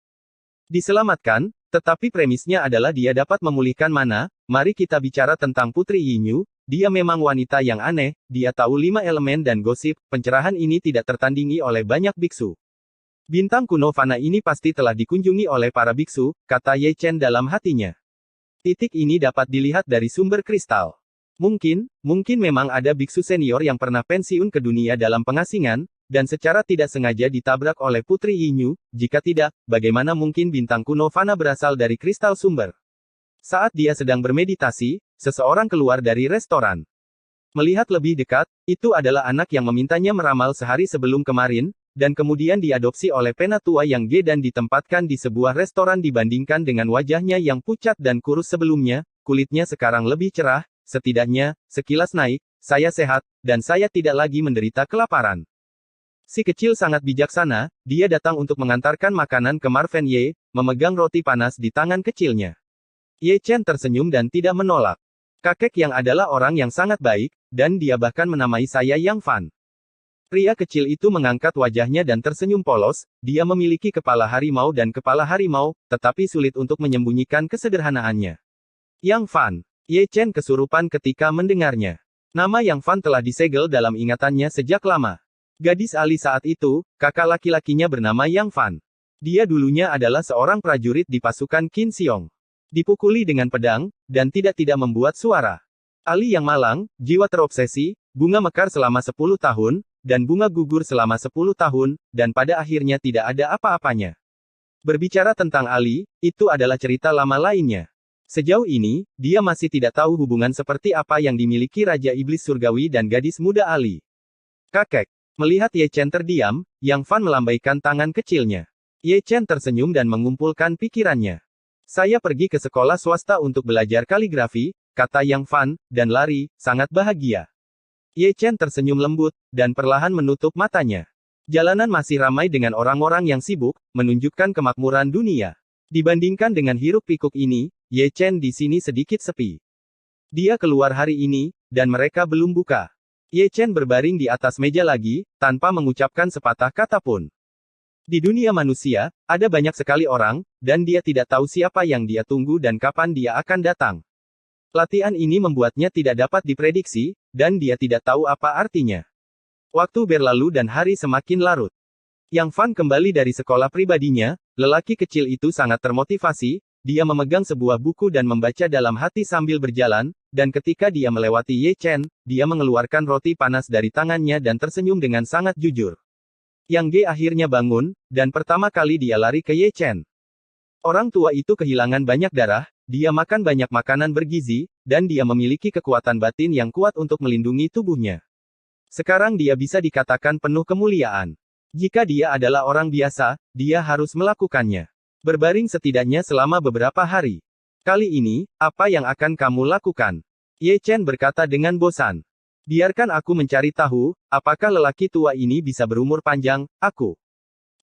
diselamatkan, tetapi premisnya adalah dia dapat memulihkan mana. Mari kita bicara tentang Putri Yinyu, dia memang wanita yang aneh, dia tahu 5 elemen dan gosip, pencerahan ini tidak tertandingi oleh banyak biksu. Bintang kuno fana ini pasti telah dikunjungi oleh para biksu, kata Ye Chen dalam hatinya. Titik ini dapat dilihat dari sumber kristal. Mungkin memang ada biksu senior yang pernah pensiun ke dunia dalam pengasingan, dan secara tidak sengaja ditabrak oleh Putri Yinyu, jika tidak, bagaimana mungkin bintang kuno fana berasal dari kristal sumber? Saat dia sedang bermeditasi, seseorang keluar dari restoran. Melihat lebih dekat, itu adalah anak yang memintanya meramal sehari sebelum kemarin, dan kemudian diadopsi oleh penatua yang Ge dan ditempatkan di sebuah restoran. Dibandingkan dengan wajahnya yang pucat dan kurus sebelumnya, kulitnya sekarang lebih cerah, setidaknya, sekilas naik, saya sehat, dan saya tidak lagi menderita kelaparan. Si kecil sangat bijaksana, dia datang untuk mengantarkan makanan ke Marven Ye, memegang roti panas di tangan kecilnya. Ye Chen tersenyum dan tidak menolak. Kakek yang adalah orang yang sangat baik, dan dia bahkan menamai saya Yang Fan. Pria kecil itu mengangkat wajahnya dan tersenyum polos, dia memiliki kepala harimau dan kepala harimau, tetapi sulit untuk menyembunyikan kesederhanaannya. Yang Fan. Ye Chen kesurupan ketika mendengarnya. Nama Yang Fan telah disegel dalam ingatannya sejak lama. Gadis Ali saat itu, kakak laki-lakinya bernama Yang Fan. Dia dulunya adalah seorang prajurit di pasukan Qin Xiong. Dipukuli dengan pedang, dan tidak membuat suara. Ali yang malang, jiwa terobsesi, bunga mekar selama 10 tahun, dan bunga gugur selama 10 tahun, dan pada akhirnya tidak ada apa-apanya. Berbicara tentang Ali, itu adalah cerita lama lainnya. Sejauh ini, dia masih tidak tahu hubungan seperti apa yang dimiliki Raja Iblis Surgawi dan gadis muda Ali. Kakek. Melihat Ye Chen terdiam, Yang Fan melambaikan tangan kecilnya. Ye Chen tersenyum dan mengumpulkan pikirannya. Saya pergi ke sekolah swasta untuk belajar kaligrafi, kata Yang Fan, dan lari, sangat bahagia. Ye Chen tersenyum lembut, dan perlahan menutup matanya. Jalanan masih ramai dengan orang-orang yang sibuk, menunjukkan kemakmuran dunia. Dibandingkan dengan hiruk-pikuk ini, Ye Chen di sini sedikit sepi. Dia keluar hari ini, dan mereka belum buka. Ye Chen berbaring di atas meja lagi, tanpa mengucapkan sepatah kata pun. Di dunia manusia, ada banyak sekali orang, dan dia tidak tahu siapa yang dia tunggu dan kapan dia akan datang. Latihan ini membuatnya tidak dapat diprediksi, dan dia tidak tahu apa artinya. Waktu berlalu dan hari semakin larut. Yang Fan kembali dari sekolah pribadinya, lelaki kecil itu sangat termotivasi, dia memegang sebuah buku dan membaca dalam hati sambil berjalan, dan ketika dia melewati Ye Chen, dia mengeluarkan roti panas dari tangannya dan tersenyum dengan sangat jujur. Yang Ge akhirnya bangun, dan pertama kali dia lari ke Ye Chen. Orang tua itu kehilangan banyak darah, dia makan banyak makanan bergizi, dan dia memiliki kekuatan batin yang kuat untuk melindungi tubuhnya. Sekarang dia bisa dikatakan penuh kemuliaan. Jika dia adalah orang biasa, dia harus melakukannya. Berbaring setidaknya selama beberapa hari. Kali ini, apa yang akan kamu lakukan? Ye Chen berkata dengan bosan. Biarkan aku mencari tahu, apakah lelaki tua ini bisa berumur panjang, aku.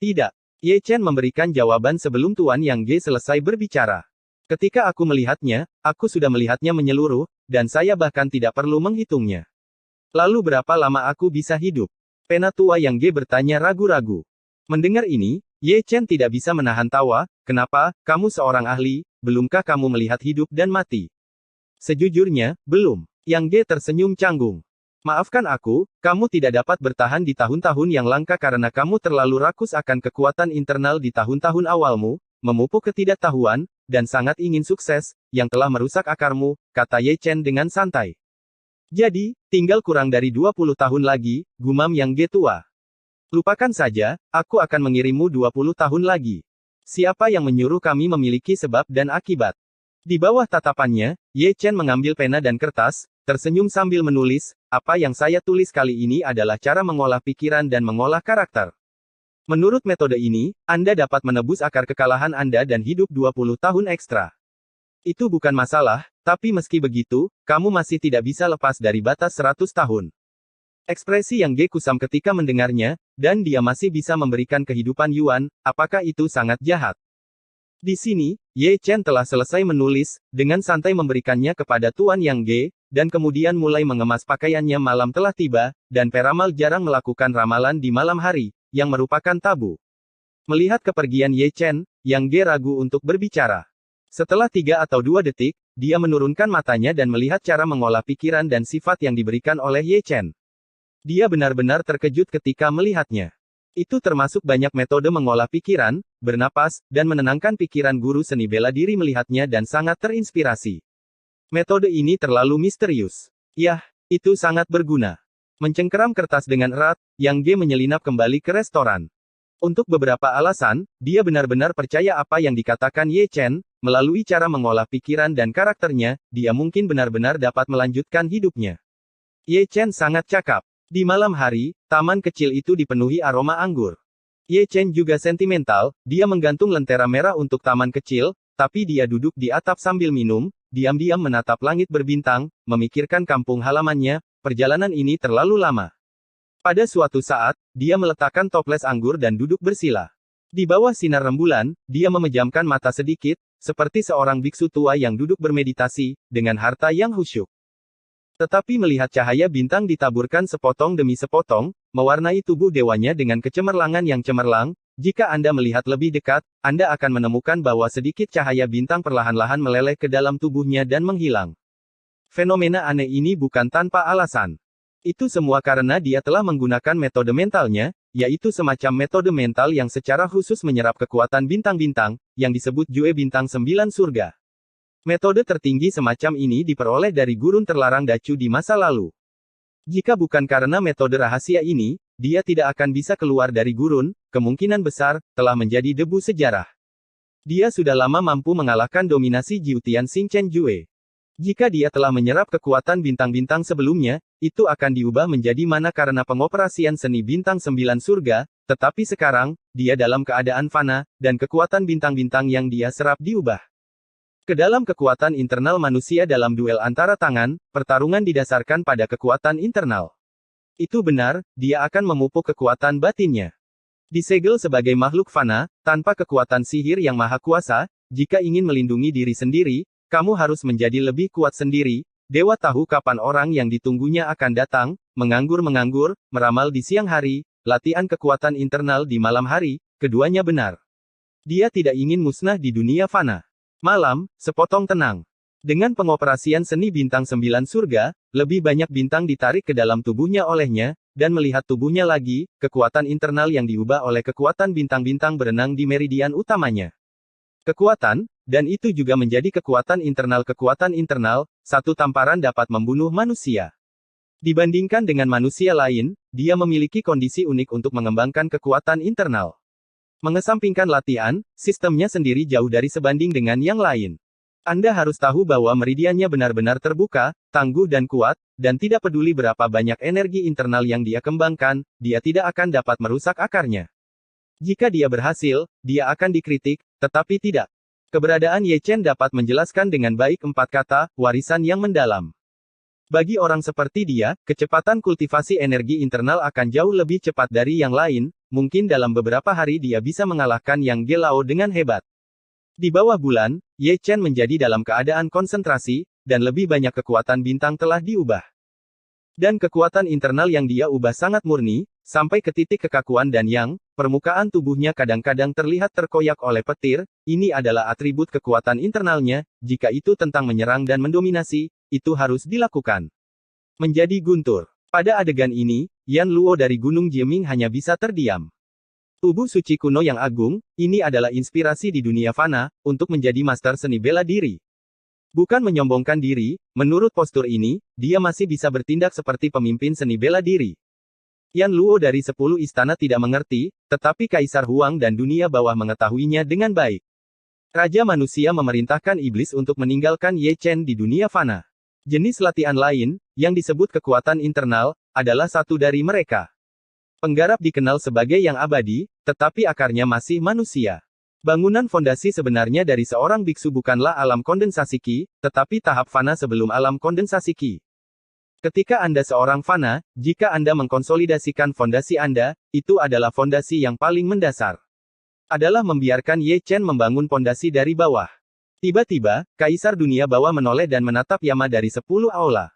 Tidak. Ye Chen memberikan jawaban sebelum Tuan Yang Ge selesai berbicara. Ketika aku melihatnya, aku sudah melihatnya menyeluruh, dan saya bahkan tidak perlu menghitungnya. Lalu berapa lama aku bisa hidup? Pena tua Yang Ge bertanya ragu-ragu. Mendengar ini, Ye Chen tidak bisa menahan tawa, kenapa, kamu seorang ahli, belumkah kamu melihat hidup dan mati? Sejujurnya, belum. Yang Ge tersenyum canggung. Maafkan aku, kamu tidak dapat bertahan di tahun-tahun yang langka karena kamu terlalu rakus akan kekuatan internal di tahun-tahun awalmu, memupuk ketidaktahuan, dan sangat ingin sukses, yang telah merusak akarmu, kata Ye Chen dengan santai. Jadi, tinggal kurang dari 20 tahun lagi, gumam Yang Ge tua. Lupakan saja, aku akan mengirimmu 20 tahun lagi. Siapa yang menyuruh kami memiliki sebab dan akibat? Di bawah tatapannya, Ye Chen mengambil pena dan kertas, tersenyum sambil menulis, apa yang saya tulis kali ini adalah cara mengolah pikiran dan mengolah karakter. Menurut metode ini, Anda dapat menebus akar kekalahan Anda dan hidup 20 tahun ekstra. Itu bukan masalah, tapi meski begitu, kamu masih tidak bisa lepas dari batas 100 tahun. Ekspresi Yang Ge kusam ketika mendengarnya, dan dia masih bisa memberikan kehidupan Yuan, apakah itu sangat jahat? Di sini, Ye Chen telah selesai menulis, dengan santai memberikannya kepada Tuan Yang Ge, dan kemudian mulai mengemas pakaiannya. Malam telah tiba, dan peramal jarang melakukan ramalan di malam hari, yang merupakan tabu. Melihat kepergian Ye Chen, Yang Ge ragu untuk berbicara. Setelah 3 atau 2 detik, dia menurunkan matanya dan melihat cara mengolah pikiran dan sifat yang diberikan oleh Ye Chen. Dia benar-benar terkejut ketika melihatnya. Itu termasuk banyak metode mengolah pikiran, bernapas, dan menenangkan pikiran. Guru seni bela diri melihatnya dan sangat terinspirasi. Metode ini terlalu misterius. Yah, itu sangat berguna. Mencengkeram kertas dengan erat, Yang Ge menyelinap kembali ke restoran. Untuk beberapa alasan, dia benar-benar percaya apa yang dikatakan Ye Chen, melalui cara mengolah pikiran dan karakternya, dia mungkin benar-benar dapat melanjutkan hidupnya. Ye Chen sangat cakap. Di malam hari, taman kecil itu dipenuhi aroma anggur. Ye Chen juga sentimental, dia menggantung lentera merah untuk taman kecil, tapi dia duduk di atap sambil minum, diam-diam menatap langit berbintang, memikirkan kampung halamannya. Perjalanan ini terlalu lama. Pada suatu saat, dia meletakkan toples anggur dan duduk bersila. Di bawah sinar rembulan, dia memejamkan mata sedikit, seperti seorang biksu tua yang duduk bermeditasi, dengan harta yang khusyuk. Tetapi melihat cahaya bintang ditaburkan sepotong demi sepotong, mewarnai tubuh dewanya dengan kecemerlangan yang cemerlang, jika Anda melihat lebih dekat, Anda akan menemukan bahwa sedikit cahaya bintang perlahan-lahan meleleh ke dalam tubuhnya dan menghilang. Fenomena aneh ini bukan tanpa alasan. Itu semua karena dia telah menggunakan metode mentalnya, yaitu semacam metode mental yang secara khusus menyerap kekuatan bintang-bintang, yang disebut Jue Bintang 9 Surga. Metode tertinggi semacam ini diperoleh dari gurun terlarang Dacu di masa lalu. Jika bukan karena metode rahasia ini, dia tidak akan bisa keluar dari gurun, kemungkinan besar, telah menjadi debu sejarah. Dia sudah lama mampu mengalahkan dominasi Jiutian Xingchen Jue. Jika dia telah menyerap kekuatan bintang-bintang sebelumnya, itu akan diubah menjadi mana karena pengoperasian seni bintang 9 surga, tetapi sekarang, dia dalam keadaan fana, dan kekuatan bintang-bintang yang dia serap diubah ke dalam kekuatan internal manusia dalam duel antara tangan, pertarungan didasarkan pada kekuatan internal. Itu benar, dia akan memupuk kekuatan batinnya. Disegel sebagai makhluk fana, tanpa kekuatan sihir yang maha kuasa, jika ingin melindungi diri sendiri, kamu harus menjadi lebih kuat sendiri. Dewa tahu kapan orang yang ditunggunya akan datang, menganggur-menganggur, meramal di siang hari, latihan kekuatan internal di malam hari, keduanya benar. Dia tidak ingin musnah di dunia fana. Malam, sepotong tenang. Dengan pengoperasian seni bintang 9 surga, lebih banyak bintang ditarik ke dalam tubuhnya olehnya, dan melihat tubuhnya lagi, kekuatan internal yang diubah oleh kekuatan bintang-bintang berenang di meridian utamanya. Kekuatan, dan itu juga menjadi kekuatan internal, satu tamparan dapat membunuh manusia. Dibandingkan dengan manusia lain, dia memiliki kondisi unik untuk mengembangkan kekuatan internal. Mengesampingkan latihan, sistemnya sendiri jauh dari sebanding dengan yang lain. Anda harus tahu bahwa meridiannya benar-benar terbuka, tangguh dan kuat, dan tidak peduli berapa banyak energi internal yang dia kembangkan, dia tidak akan dapat merusak akarnya. Jika dia berhasil, dia akan dikritik, tetapi tidak. Keberadaan Ye Chen dapat menjelaskan dengan baik 4 kata, warisan yang mendalam. Bagi orang seperti dia, kecepatan kultivasi energi internal akan jauh lebih cepat dari yang lain, mungkin dalam beberapa hari dia bisa mengalahkan Yang Gelao dengan hebat. Di bawah bulan, Ye Chen menjadi dalam keadaan konsentrasi, dan lebih banyak kekuatan bintang telah diubah. Dan kekuatan internal yang dia ubah sangat murni, sampai ke titik kekakuan dan yang, permukaan tubuhnya kadang-kadang terlihat terkoyak oleh petir, ini adalah atribut kekuatan internalnya, jika itu tentang menyerang dan mendominasi, itu harus dilakukan. Menjadi guntur. Pada adegan ini, Yan Luo dari Gunung Jieming hanya bisa terdiam. Tubuh suci kuno yang agung, ini adalah inspirasi di dunia fana, untuk menjadi master seni bela diri. Bukan menyombongkan diri, menurut postur ini, dia masih bisa bertindak seperti pemimpin seni bela diri. Yan Luo dari 10 istana tidak mengerti, tetapi Kaisar Huang dan dunia bawah mengetahuinya dengan baik. Raja manusia memerintahkan iblis untuk meninggalkan Ye Chen di dunia fana. Jenis latihan lain, yang disebut kekuatan internal, adalah satu dari mereka. Penggarap dikenal sebagai yang abadi, tetapi akarnya masih manusia. Bangunan fondasi sebenarnya dari seorang biksu bukanlah alam kondensasi Qi, tetapi tahap fana sebelum alam kondensasi Qi. Ketika Anda seorang fana, jika Anda mengkonsolidasikan fondasi Anda, itu adalah fondasi yang paling mendasar. Adalah membiarkan Ye Chen membangun fondasi dari bawah. Tiba-tiba, Kaisar dunia bawah menoleh dan menatap Yama dari 10 aula.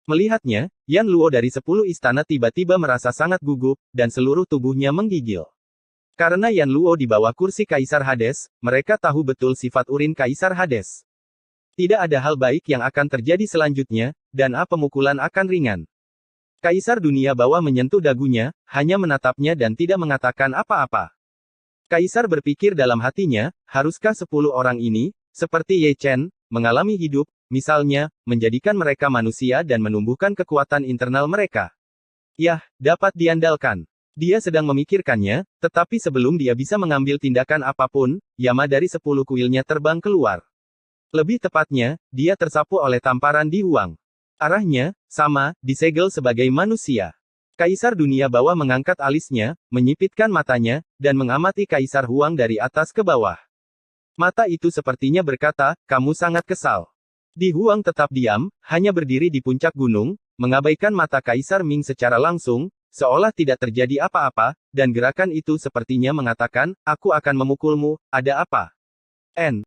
Melihatnya, Yan Luo dari 10 istana tiba-tiba merasa sangat gugup, dan seluruh tubuhnya menggigil. Karena Yan Luo di bawah kursi Kaisar Hades, mereka tahu betul sifat urin Kaisar Hades. Tidak ada hal baik yang akan terjadi selanjutnya, dan pemukulan akan ringan. Kaisar dunia bawah menyentuh dagunya, hanya menatapnya dan tidak mengatakan apa-apa. Kaisar berpikir dalam hatinya, haruskah 10 orang ini, seperti Ye Chen, mengalami hidup, misalnya, menjadikan mereka manusia dan menumbuhkan kekuatan internal mereka? Yah, dapat diandalkan. Dia sedang memikirkannya, tetapi sebelum dia bisa mengambil tindakan apapun, Yama dari 10 kuilnya terbang keluar. Lebih tepatnya, dia tersapu oleh tamparan di Huang. Arahnya, sama, disegel sebagai manusia. Kaisar dunia bawah mengangkat alisnya, menyipitkan matanya, dan mengamati Kaisar Huang dari atas ke bawah. Mata itu sepertinya berkata, kamu sangat kesal. Di Huang tetap diam, hanya berdiri di puncak gunung, mengabaikan mata Kaisar Ming secara langsung, seolah tidak terjadi apa-apa, dan gerakan itu sepertinya mengatakan, aku akan memukulmu, ada apa?